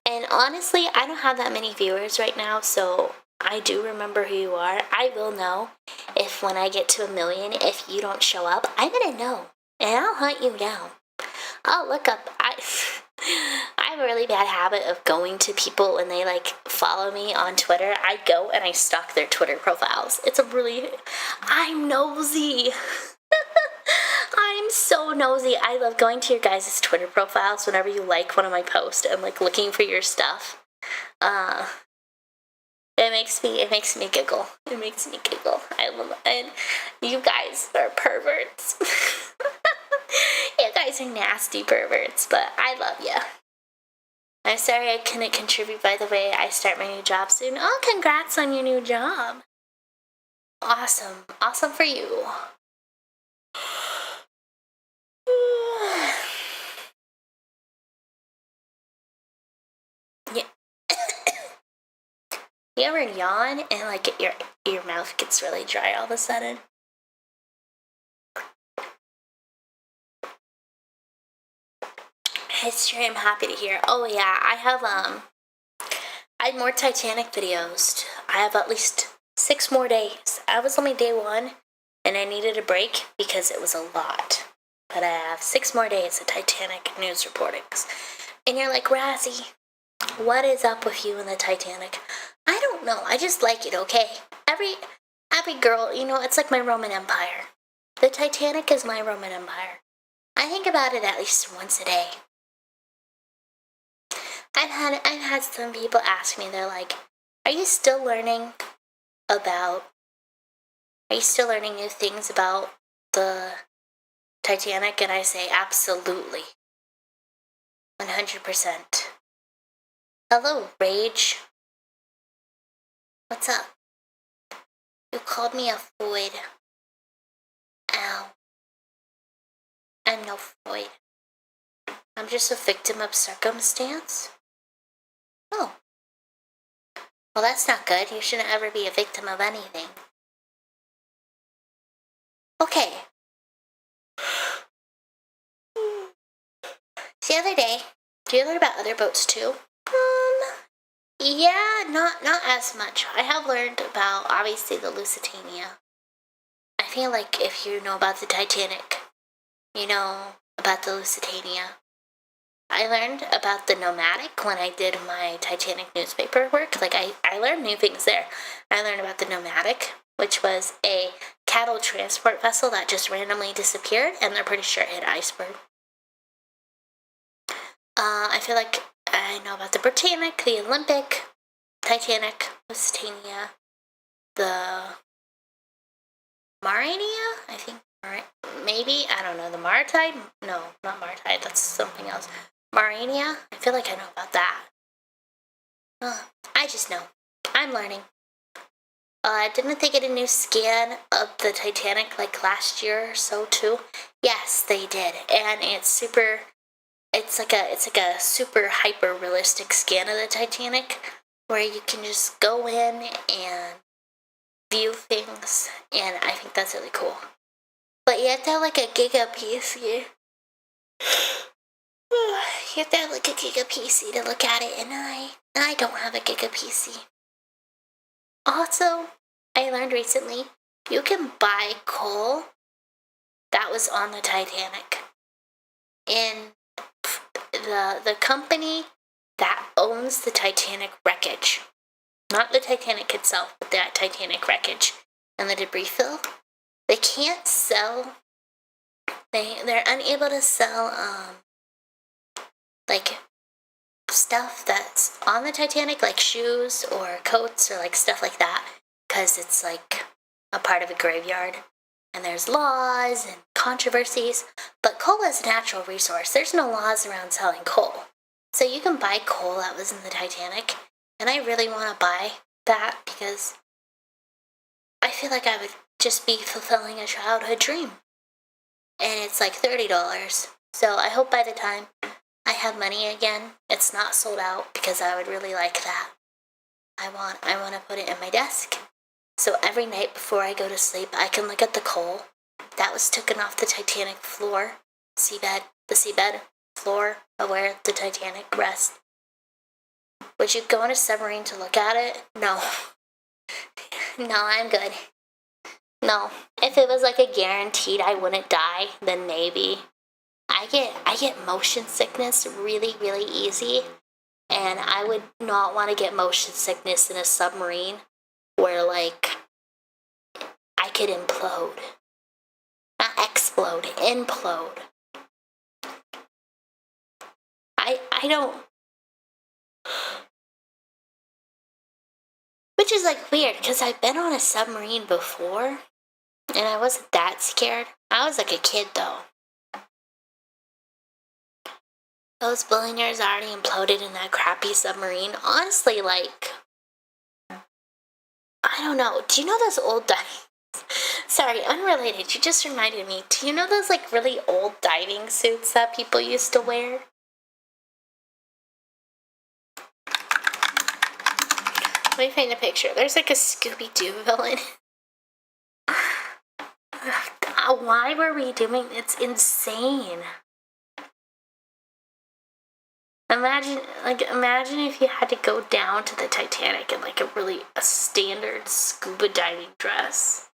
And honestly, I don't have that many viewers right now, so I do remember who you are. I will know if when I get to 1 million, if you don't show up, I'm gonna know. And I'll hunt you down. I'll look up. I have a really bad habit of going to people when they like follow me on Twitter. I go and I stalk their Twitter profiles. I'm nosy. I'm so nosy. I love going to your guys' Twitter profiles whenever you like one of my posts and like looking for your stuff. It makes me giggle. It makes me giggle. I love it. And you guys are perverts. You guys are nasty perverts, but I love you. I'm sorry I couldn't contribute, by the way. I start my new job soon. Oh, congrats on your new job. Awesome. Awesome for you. Yeah. You ever yawn and like your mouth gets really dry all of a sudden? History, I'm happy to hear. Oh yeah, I have more Titanic videos. I have at least 6 more days. I was only day 1 and I needed a break because it was a lot. But I have 6 more days of Titanic news reportings. And you're like, Razzie, what is up with you and the Titanic? I don't know. I just like it, okay? Every girl, you know, it's like my Roman Empire. The Titanic is my Roman Empire. I think about it at least once a day. I've had some people ask me, they're like, are you still learning new things about the Titanic? And I say, absolutely. 100%. Hello, Rage. What's up? You called me a Floyd. Ow. I'm no Floyd. I'm just a victim of circumstance? Oh. Well, that's not good. You shouldn't ever be a victim of anything. Okay. The other day, do you learn about other boats too? Yeah, not as much. I have learned about, obviously, the Lusitania. I feel like if you know about the Titanic, you know about the Lusitania. I learned about the Nomadic when I did my Titanic newspaper work. Like, I learned new things there. I learned about the Nomadic, which was a cattle transport vessel that just randomly disappeared, and they're pretty sure it hit an iceberg. I feel like I know about the Britannic, the Olympic, Titanic, Lusitania, the Maurania, I think, maybe, I don't know, the Maritide? No, not Maritide, that's something else. Maurania? I feel like I know about that. I just know. I'm learning. Didn't they get a new scan of the Titanic like last year or so too? Yes, they did, and it's like a super hyper realistic scan of the Titanic where you can just go in and view things, and I think that's really cool. But you have to have like a Giga PC. You have to have like a Giga PC to look at it, and I don't have a Giga PC. Also, I learned recently you can buy coal that was on the Titanic. And the company that owns the Titanic wreckage, not the Titanic itself, but that Titanic wreckage and the debris field, they can't sell, they're unable to sell, like, stuff that's on the Titanic, like shoes or coats or like stuff like that, because it's like a part of a graveyard and there's laws and controversies. But coal is a natural resource. There's no laws around selling coal, so you can buy coal that was in the Titanic, and I really want to buy that because I feel like I would just be fulfilling a childhood dream. And it's like $30, so I hope by the time I have money again, it's not sold out, because I would really like that. I want to put it in my desk, so every night before I go to sleep, I can look at the coal that was taken off the Titanic floor, the seabed floor of where the Titanic rests. Would you go on a submarine to look at it? No. No, I'm good. No. If it was like a guaranteed I wouldn't die, then maybe. I get motion sickness really, really easy, and I would not want to get motion sickness in a submarine where, like, I could implode. Not explode, implode. I don't... Which is, like, weird, because I've been on a submarine before, and I wasn't that scared. I was, like, a kid, though. Those billionaires already imploded in that crappy submarine. Honestly, like, I don't know. Do you know those old Sorry, unrelated. You just reminded me. Do you know those, like, really old diving suits that people used to wear? Let me find a picture. There's, like, a Scooby-Doo villain. Why were we doing... It's insane. Imagine if you had to go down to the Titanic in like a standard scuba diving dress.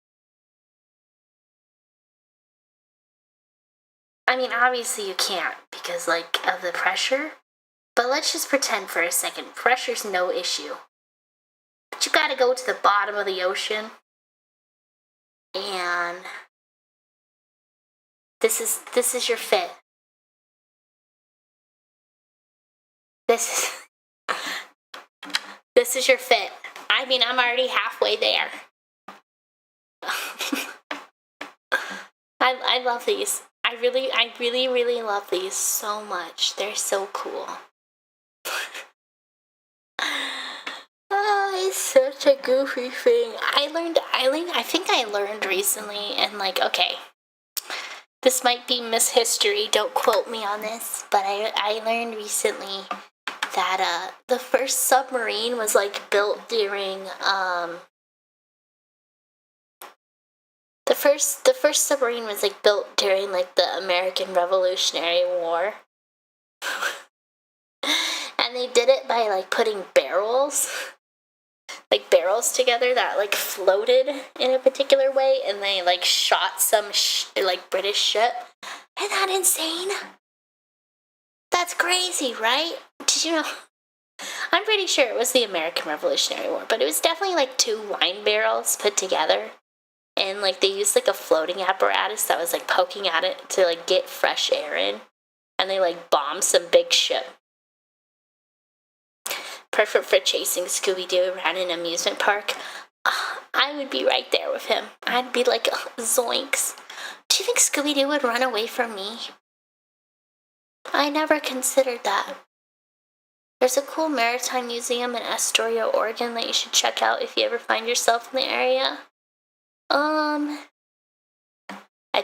I mean, obviously you can't because like of the pressure, but let's just pretend for a second pressure's no issue. But you gotta go to the bottom of the ocean, and this is your fit. This is your fit. I mean, I'm already halfway there. I love these. I really love these so much. They're so cool. Oh, it's such a goofy thing. I think I learned recently, and like, okay, this might be Miss History, don't quote me on this, but I learned recently that the first submarine was like built during the first submarine was like built during like the American Revolutionary War. And they did it by like putting barrels together that like floated in a particular way, and they like shot some like British ship. Isn't that insane? That's crazy, right? Did you know? I'm pretty sure it was the American Revolutionary War, but it was definitely like 2 wine barrels put together, and like they used like a floating apparatus that was like poking at it to like get fresh air in, and they like bombed some big ship. Perfect for chasing Scooby-Doo around an amusement park. I would be right there with him. I'd be like, zoinks. Do you think Scooby-Doo would run away from me? I never considered that. There's a cool maritime museum in Astoria, Oregon that you should check out if you ever find yourself in the area. I've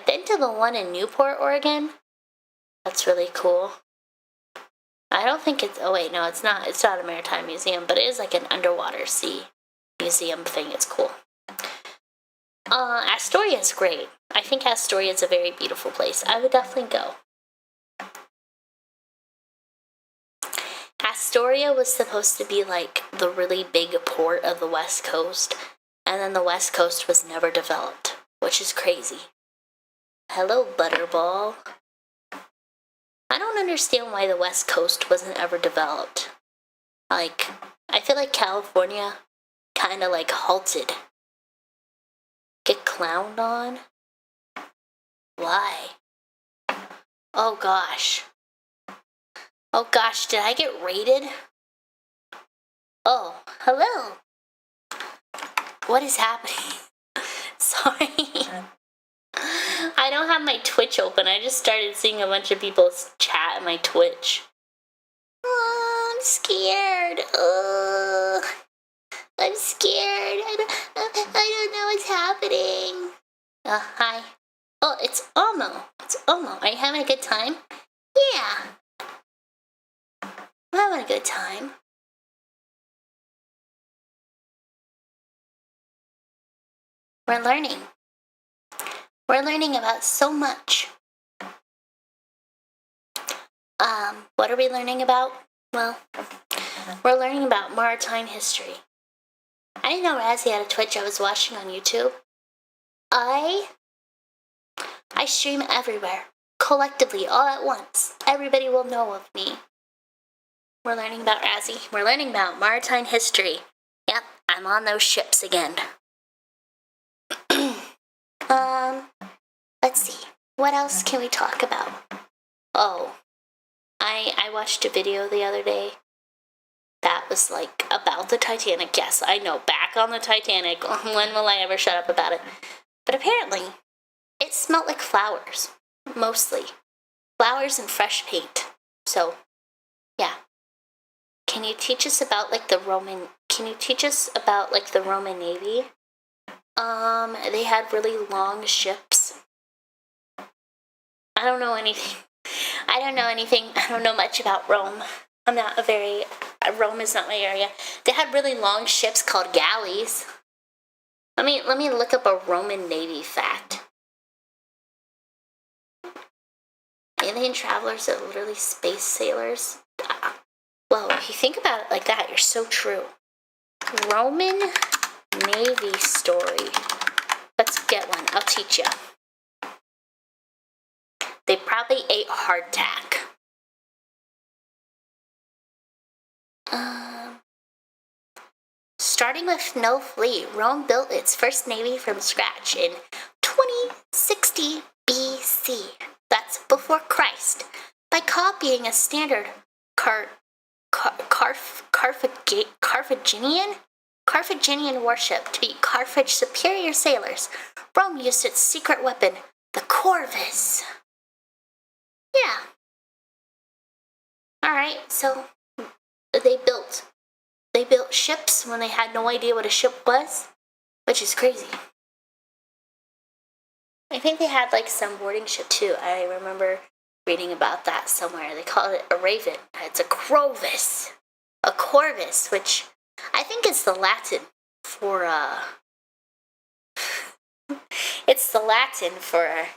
been to the one in Newport, Oregon. That's really cool. I don't think it's, oh wait, no, it's not a maritime museum, but it is like an underwater sea museum thing. It's cool. Astoria is great. I think Astoria is a very beautiful place. I would definitely go. Astoria was supposed to be like the really big port of the West Coast, and then the West Coast was never developed, which is crazy. Hello, Butterball. I don't understand why the West Coast wasn't ever developed. Like, I feel like California kind of like halted. Get clowned on? Why? Oh gosh. Oh gosh, did I get raided? Oh, hello. What is happening? Sorry. I don't have my Twitch open. I just started seeing a bunch of people chat at my Twitch. Oh, I'm scared. I'm scared. I don't know what's happening. Hi. Oh, it's Omo. It's Omo. Are you having a good time? Yeah. I'm having a good time. We're learning. We're learning about so much. What are we learning about? Well, we're learning about maritime history. I didn't know Razzie had a Twitch I was watching on YouTube. I stream everywhere, collectively, all at once. Everybody will know of me. We're learning about Razzie. We're learning about maritime history. Yep, I'm on those ships again. Let's see. What else can we talk about? Oh, I watched a video the other day that was like about the Titanic. Yes, I know, back on the Titanic. When will I ever shut up about it? But apparently, it smelled like flowers, mostly. Flowers and fresh paint. So, yeah. Can you teach us about like the Roman Navy? They had really long ships. I don't know anything. I don't know much about Rome. Rome is not my area. They had really long ships called galleys. Let me look up a Roman Navy fact. Alien travelers are literally space sailors. Well, if you think about it like that, you're so true. Roman Navy story. Let's get one. I'll teach you. They probably ate hardtack. Starting with no fleet, Rome built its first navy from scratch in 2060 BC. That's before Christ. By copying a standard Carthaginian warship to beat Carthage's superior sailors, Rome used its secret weapon, the corvus. Yeah. Alright, so they built ships when they had no idea what a ship was, which is crazy. I think they had like some boarding ship too. I remember reading about that somewhere. They call it a raven. It's a corvus. A corvus, which I think is the Latin for it's the Latin for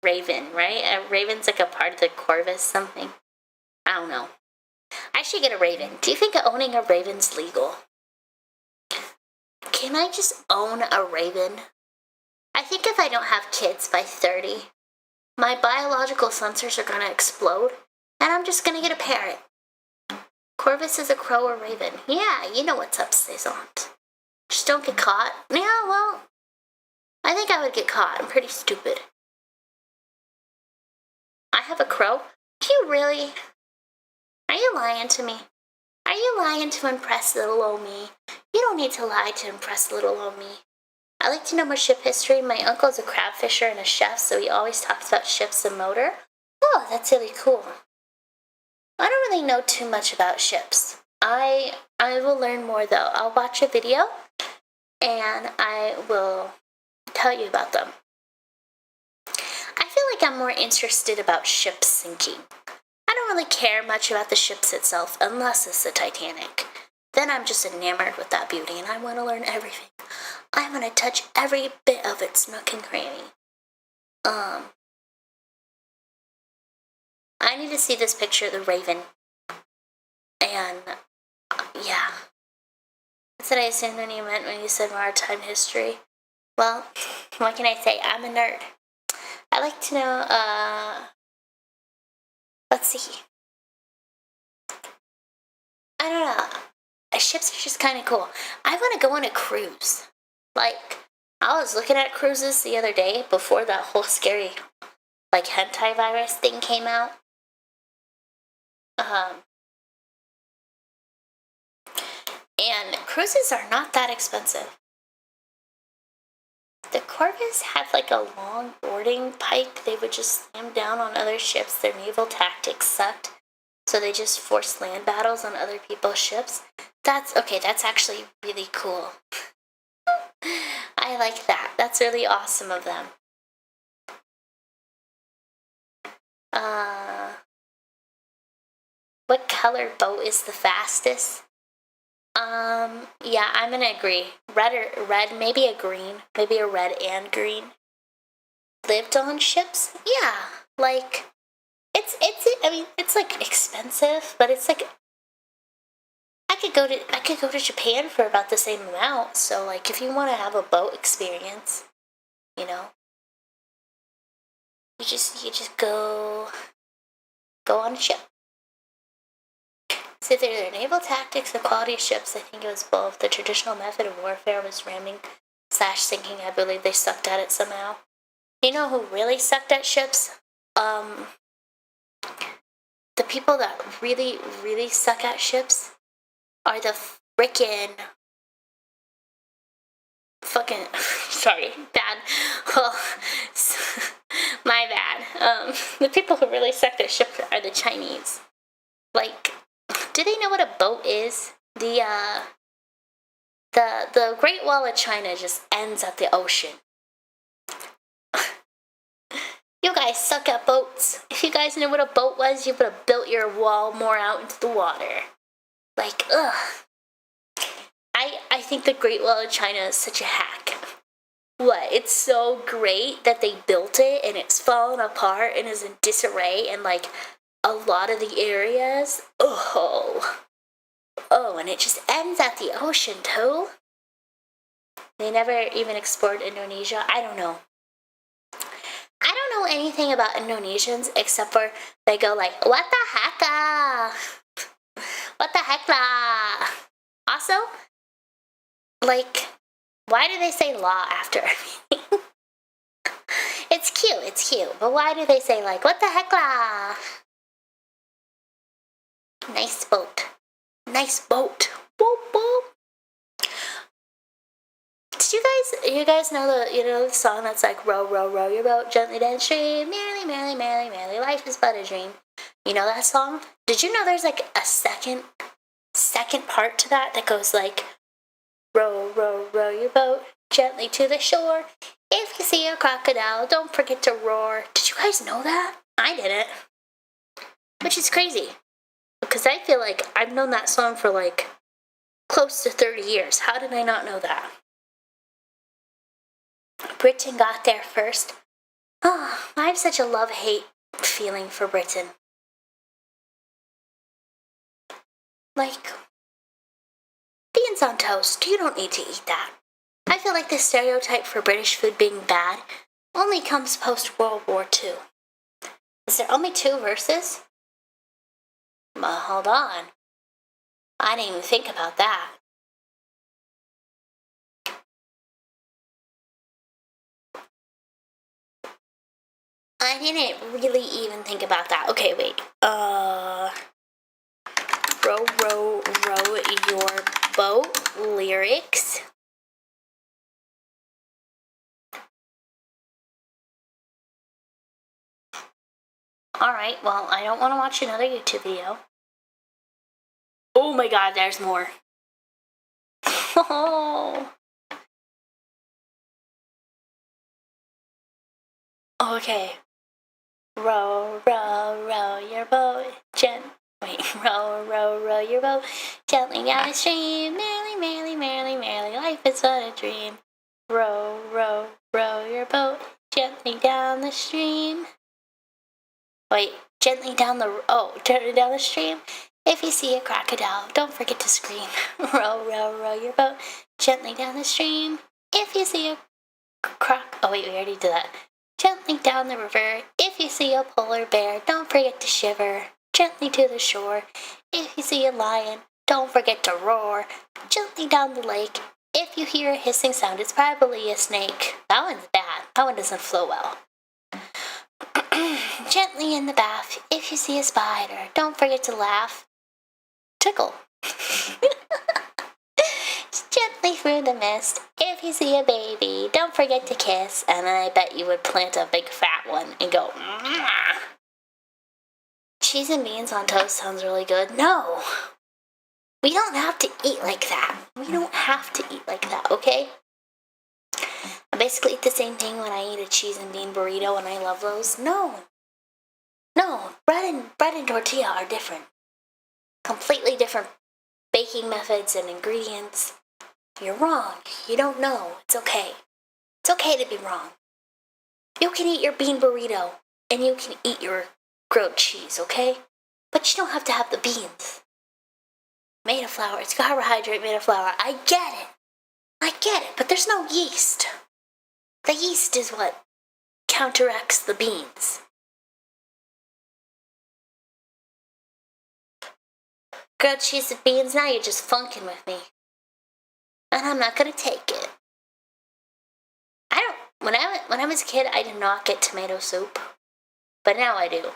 raven, right? A raven's like a part of the corvus something. I don't know. I should get a raven. Do you think owning a raven's legal? Can I just own a raven? I think if I don't have kids by 30, my biological sensors are gonna explode, and I'm just gonna get a parrot. Corvus is a crow or raven. Yeah, you know what's up, Saisont. Just don't get caught. Yeah, well, I think I would get caught. I'm pretty stupid. I have a crow? Do you really? Are you lying to me? Are you lying to impress little old me? You don't need to lie to impress little old me. I like to know more ship history. My uncle's a crab fisher and a chef, so he always talks about ships and motor. Oh, that's really cool. I don't really know too much about ships. I will learn more though. I'll watch a video and I will tell you about them. I feel like I'm more interested about ships sinking. I don't really care much about the ships itself unless it's the Titanic. Then I'm just enamored with that beauty and I want to learn everything. I want to touch every bit of its nook and cranny. I need to see this picture of the Raven. And, yeah. That's what I assumed when you said maritime history. Well, what can I say? I'm a nerd. I'd like to know, let's see. I don't know. Ships are just kind of cool. I want to go on a cruise. Like, I was looking at cruises the other day before that whole scary, like, hentai virus thing came out. And cruises are not that expensive. The Corvus had like a long boarding pike. They would just slam down on other ships. Their naval tactics sucked. So they just forced land battles on other people's ships. That's actually really cool. I like that. That's really awesome of them. What color boat is the fastest? Yeah, I'm gonna agree. Red, maybe a green, maybe a red and green. Lived on ships? Yeah, like it's like expensive, but it's like I could go to Japan for about the same amount. So like, if you want to have a boat experience, you know, you just go on a ship. So their naval tactics, the quality of ships, I think it was both. The traditional method of warfare was ramming / sinking. I believe they sucked at it somehow. You know who really sucked at ships? The people that really, really suck at ships are the frickin' fucking sorry, bad. Well, my bad. The people who really suck at ships are the Chinese. Like, do they know what a boat is? The Great Wall of China just ends at the ocean. You guys suck at boats. If you guys knew what a boat was, you would have built your wall more out into the water. Like, ugh. I think the Great Wall of China is such a hack. What? It's so great that they built it and it's fallen apart and is in disarray and like a lot of the areas. Oh, and it just ends at the ocean too. They never even explored Indonesia. I don't know. I don't know anything about Indonesians except for they go like, what the heck? What the heck? Also, like, why do they say la after everything? It's cute, but why do they say like, what the heck? Nice boat. Boop, boop. Did you guys know the song that's like, row, row, row your boat gently downstream, merrily, merrily, merrily, merrily, life is but a dream. You know that song? Did you know there's like a second part to that goes like, row, row, row your boat gently to the shore. If you see a crocodile, don't forget to roar. Did you guys know that? I didn't. Which is crazy. Because I feel like I've known that song for like close to 30 years. How did I not know that? Britain got there first. Oh, I have such a love-hate feeling for Britain. Like, beans on toast, you don't need to eat that. I feel like the stereotype for British food being bad only comes post-World War II. Is there only 2 verses? Well, hold on. I didn't even think about that. I didn't really even think about that. Okay, wait. Row, row, row your boat lyrics. Alright, well, I don't want to watch another YouTube video. Oh my god, there's more. Oh. Okay. Row, row, row your boat row, row, row your boat gently down the stream. Merrily, merrily, merrily, merrily, life is but a dream. Row, row, row your boat gently down the stream. Wait, gently down the stream. If you see a crocodile, don't forget to scream. Row, row, row your boat gently down the stream. If you see a oh wait, we already did that. Gently down the river. If you see a polar bear, don't forget to shiver. Gently to the shore. If you see a lion, don't forget to roar. Gently down the lake. If you hear a hissing sound, it's probably a snake. That one's bad. That one doesn't flow well. Gently in the bath. If you see a spider, don't forget to laugh. Tickle. Gently through the mist. If you see a baby, don't forget to kiss. And then I bet you would plant a big fat one and go, mwah. Cheese and beans on toast sounds really good. No. We don't have to eat like that. We don't have to eat like that, okay? I basically eat the same thing when I eat a cheese and bean burrito and I love those. No. No. Bread and tortilla are different. Completely different baking methods and ingredients. You're wrong. You don't know. It's okay. It's okay to be wrong. You can eat your bean burrito and you can eat your grilled cheese, okay? But you don't have to have the beans. Made of flour. It's carbohydrate made of flour. I get it. But there's no yeast. The yeast is what counteracts the beans. Grilled cheese and beans, now you're just funking with me. And I'm not gonna take it. When I was a kid, I did not get tomato soup. But now I do.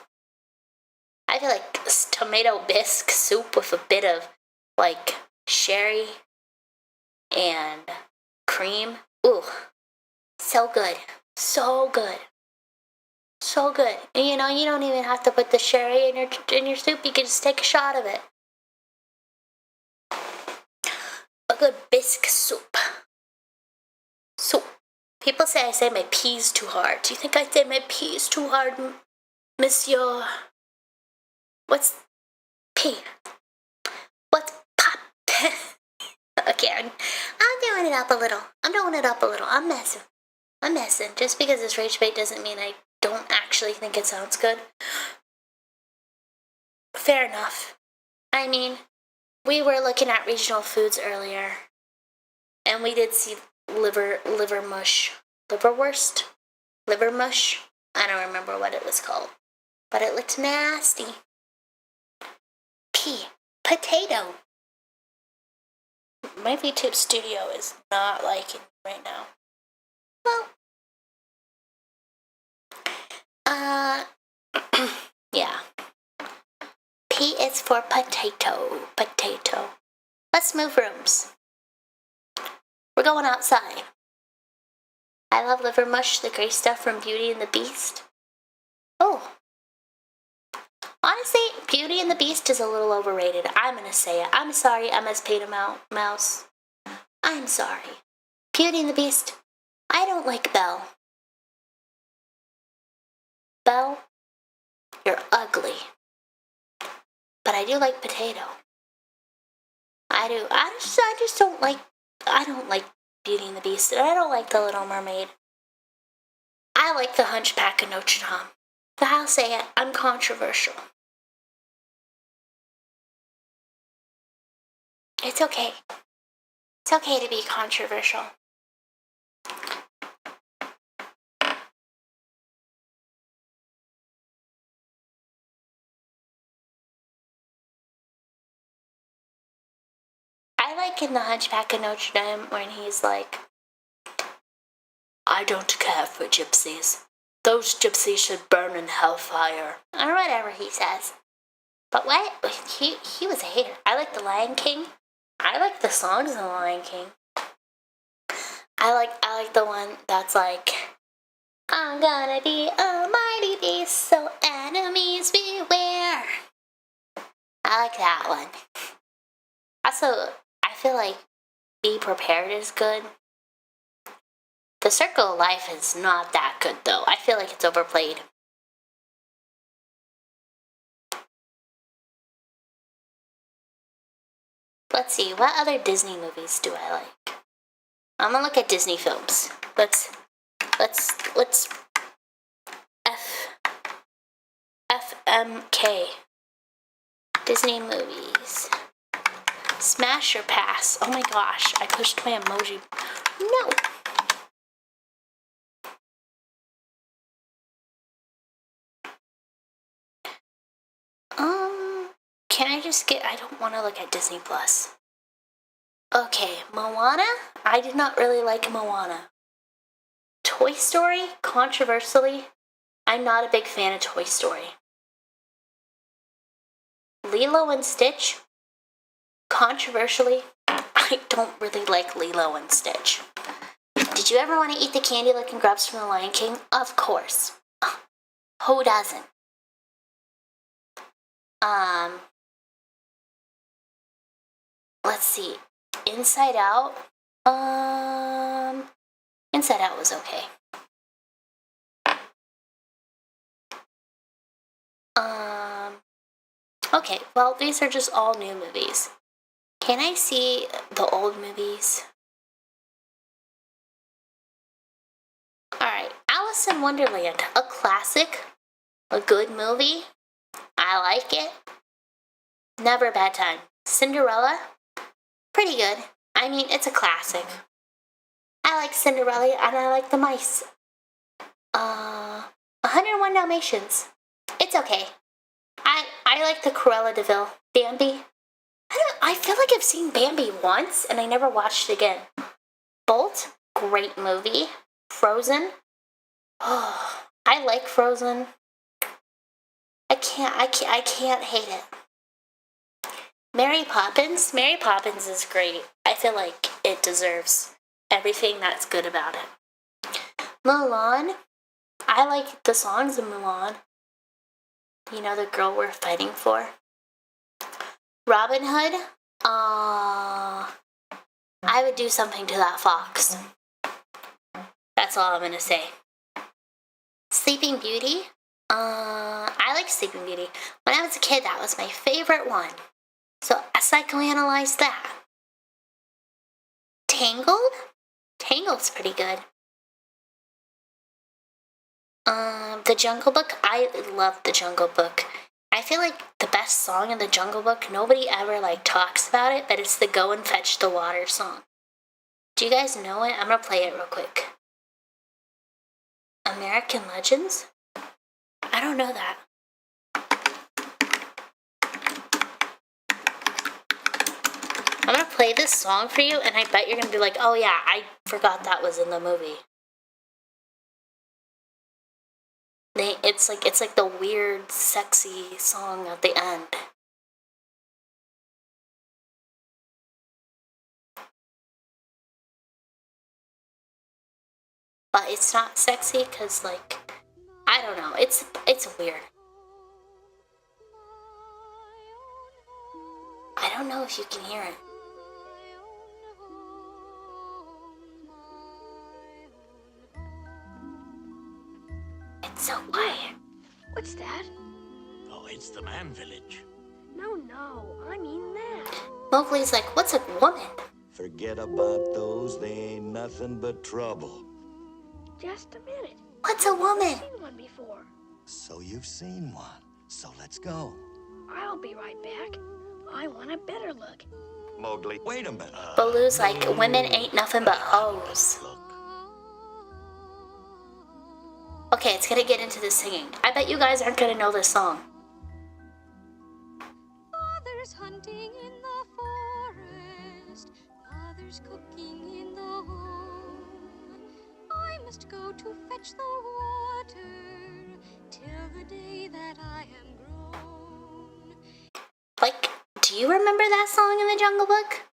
I feel like tomato bisque soup with a bit of, like, sherry and cream. Ooh. So good. So good. So good. And you know, you don't even have to put the sherry in your soup. You can just take a shot of it. A good bisque soup. Soup. People say I say my P's too hard. Do you think I say my P's too hard, monsieur? What's P? What's pop? Okay, I'm doing it up a little. I'm messing. Just because it's rage bait doesn't mean I don't actually think it sounds good. Fair enough. I mean, we were looking at regional foods earlier, and we did see liver mush. Liverwurst? Liver mush? I don't remember what it was called. But it looked nasty. P. Potato. My VTube studio is not liking me right now. Well, yeah. P is for potato. Potato. Let's move rooms. We're going outside. I love liver mush, the gray stuff from Beauty and the Beast. Oh. Honestly, Beauty and the Beast is a little overrated. I'm gonna say it. I'm sorry, MS Paint Mouse. I'm sorry. Beauty and the Beast. I don't like Belle. Belle, you're ugly. But I do like Potato. I do. I just don't like. I don't like Beauty and the Beast, and I don't like The Little Mermaid. I like The Hunchback of Notre Dame. But I'll say it. I'm controversial. It's okay. It's okay to be controversial. I like in The Hunchback of Notre Dame when he's like, I don't care for gypsies. Those gypsies should burn in hellfire. Or whatever he says. But what? He was a hater. I like The Lion King. I like the songs in The Lion King. I like the one that's like, I'm gonna be a mighty beast, so enemies beware. I like that one. Also, I feel like Be Prepared is good. The Circle of Life is not that good, though. I feel like it's overplayed. Let's see, what other Disney movies do I like? I'm gonna look at Disney films. Let's FMK. Disney movies. Smash or pass? Oh my gosh, I pushed my emoji. No. I don't want to look at Disney Plus. Okay, Moana. I did not really like Moana. Toy Story, controversially, I'm not a big fan of Toy Story. Lilo and Stitch, controversially, I don't really like Lilo and Stitch. Did you ever want to eat the candy-looking grubs from The Lion King? Of course. Who doesn't? Let's see. Inside Out. Inside Out was okay. Okay, well, these are just all new movies. Can I see the old movies? Alright, Alice in Wonderland, a classic, a good movie. I like it. Never a bad time. Cinderella, pretty good. I mean, it's a classic. I like Cinderella and I like the mice. 101 Dalmatians. It's okay. I like the Cruella de Vil. Bambi. I feel like I've seen Bambi once and I never watched it again. Bolt, great movie. Frozen. Oh, I like Frozen. I can't hate it. Mary Poppins. Mary Poppins is great. I feel like it deserves everything that's good about it. Mulan. I like the songs of Mulan. You know, the girl we're fighting for. Robin Hood. I would do something to that fox. That's all I'm gonna say. Sleeping Beauty. I like Sleeping Beauty. When I was a kid, that was my favorite one. So I psychoanalyzed that. Tangled? Tangled's pretty good. The Jungle Book. I love The Jungle Book. I feel like the best song in The Jungle Book, nobody ever talks about it, but it's the Go and Fetch the Water song. Do you guys know it? I'm gonna play it real quick. American Legends? I don't know that. I'm gonna play this song for you, and I bet you're gonna be like, oh yeah, I forgot that was in the movie. It's like the weird, sexy song at the end. But it's not sexy because, I don't know. It's weird. I don't know if you can hear it. It's so quiet.
What's that?
Oh, it's the man village.
No, I mean that.
Mowgli's like, what's a woman?
Forget about those, they ain't nothing but trouble.
Just a minute.
What's a woman?
I've seen one before.
So you've seen one, so let's go.
I'll be right back. I want a better look.
Mowgli, wait a minute.
Baloo's like, women ain't nothing but hoes.
Look.
Okay, it's gonna get into the singing. I bet you guys aren't gonna know this song.
Father's hunting in the forest, mother's cooking in the home. I must go to fetch the water till the day that I am grown.
Do you remember that song in the Jungle Book?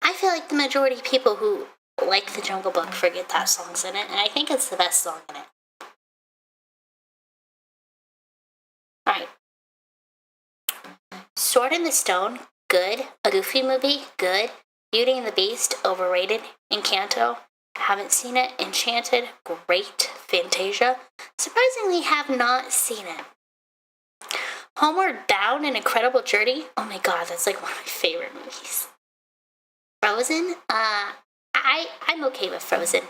I feel like the majority of people who like the Jungle Book forget that song's in it, and I think it's the best song in it. Alright. Sword in the Stone, good. A Goofy movie, good. Beauty and the Beast, overrated. Encanto, haven't seen it. Enchanted, great. Fantasia, surprisingly have not seen it. Homeward Bound, An Incredible Journey, oh my god, that's one of my favorite movies. Frozen, I'm okay with Frozen.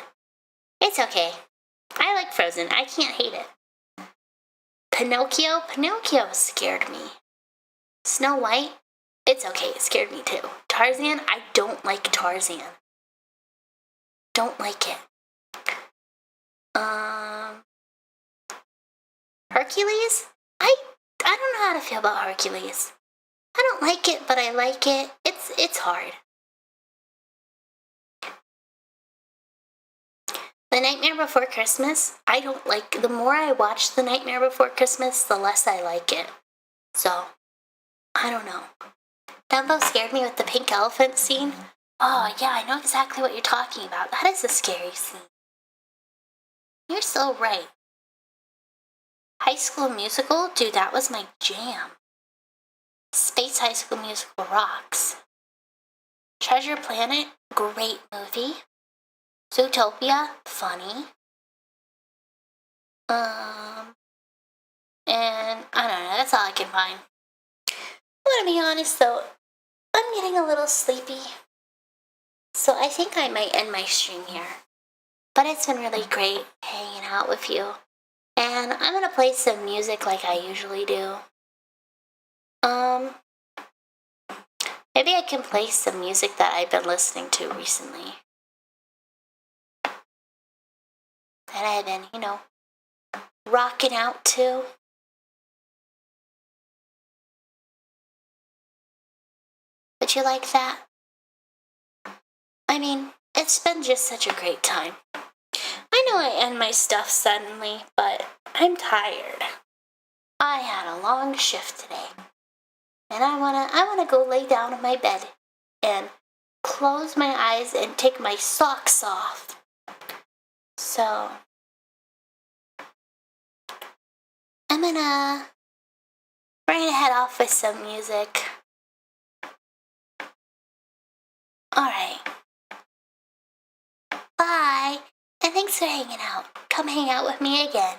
It's okay. I like Frozen, I can't hate it. Pinocchio scared me. Snow White, it's okay, it scared me too. Tarzan, I don't like Tarzan. Don't like it. Hercules, I don't know how to feel about Hercules. I don't like it, but I like it. It's hard. The Nightmare Before Christmas, I don't like. The more I watch The Nightmare Before Christmas, the less I like it. So, I don't know. Dumbo scared me with the pink elephant scene. Oh, yeah, I know exactly what you're talking about. That is a scary scene. You're so right. High School Musical? Dude, that was my jam. Space High School Musical rocks. Treasure Planet? Great movie. Zootopia? Funny. And I don't know, that's all I can find. I'm gonna be honest though, I'm getting a little sleepy. So I think I might end my stream here. But it's been really great hanging out with you. And I'm gonna play some music like I usually do. Maybe I can play some music that I've been listening to recently. That I've been, rocking out to. Would you like that? I mean, it's been just such a great time. I know I end my stuff suddenly, but I'm tired. I had a long shift today. And I wanna go lay down in my bed and close my eyes and take my socks off. So we're gonna head off with some music. Alright. Bye. And thanks for hanging out. Come hang out with me again.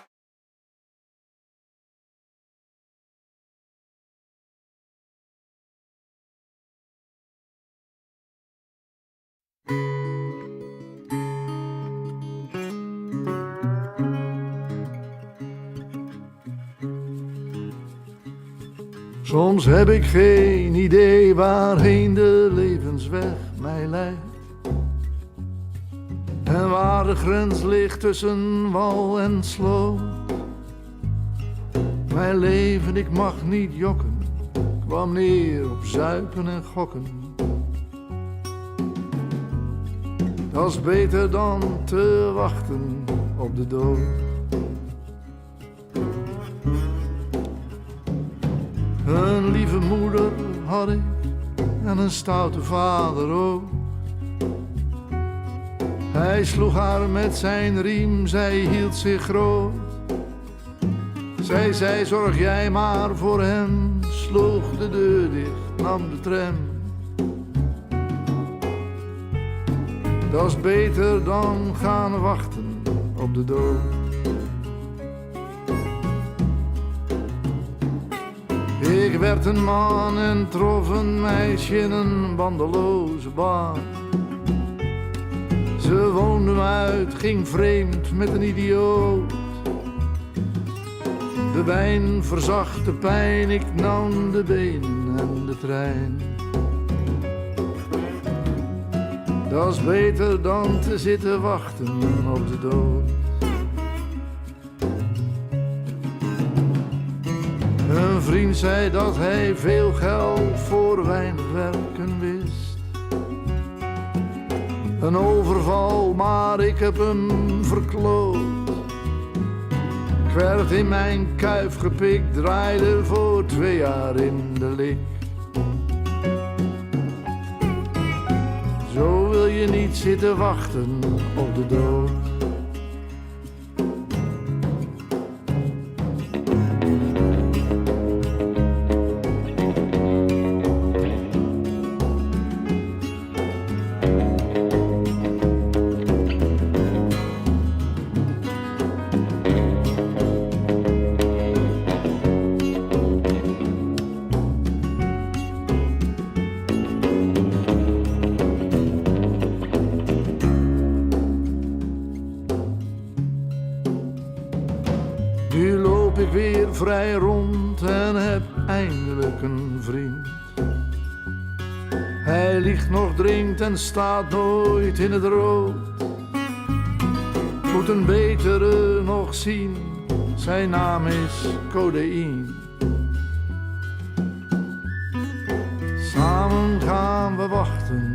Soms heb ik geen idee waarheen de levensweg mij leidt. En waar de grens ligt tussen wal en sloot. Mijn leven, ik mag niet jokken, kwam neer op zuipen en gokken. Dat is beter dan te wachten op de dood. Een lieve moeder had ik en een stoute vader ook. Hij sloeg haar met zijn riem, zij hield zich groot. Zij zei, zorg jij maar voor hem, sloeg de deur dicht, nam de tram. Dat is beter dan gaan wachten op de dood. Ik werd een man en trof een meisje in een bandeloze bar. Ze woonde me uit, ging vreemd met een idioot. De wijn verzacht de pijn, ik nam de been en de trein. Dat is beter dan te zitten wachten op de dood. Een vriend zei dat hij veel geld voor weinig werken wist. Een overval, maar ik heb hem verkloot. Ik werd in mijn kuif gepikt, draaide voor 2 jaar in de lik. Zo wil je niet zitten wachten op de dood. Nu loop ik weer vrij rond en heb eindelijk een vriend. Hij liegt nog, drinkt en staat nooit in het rood. Moet een betere nog zien, zijn naam is Codeïne. lang gaan we wachten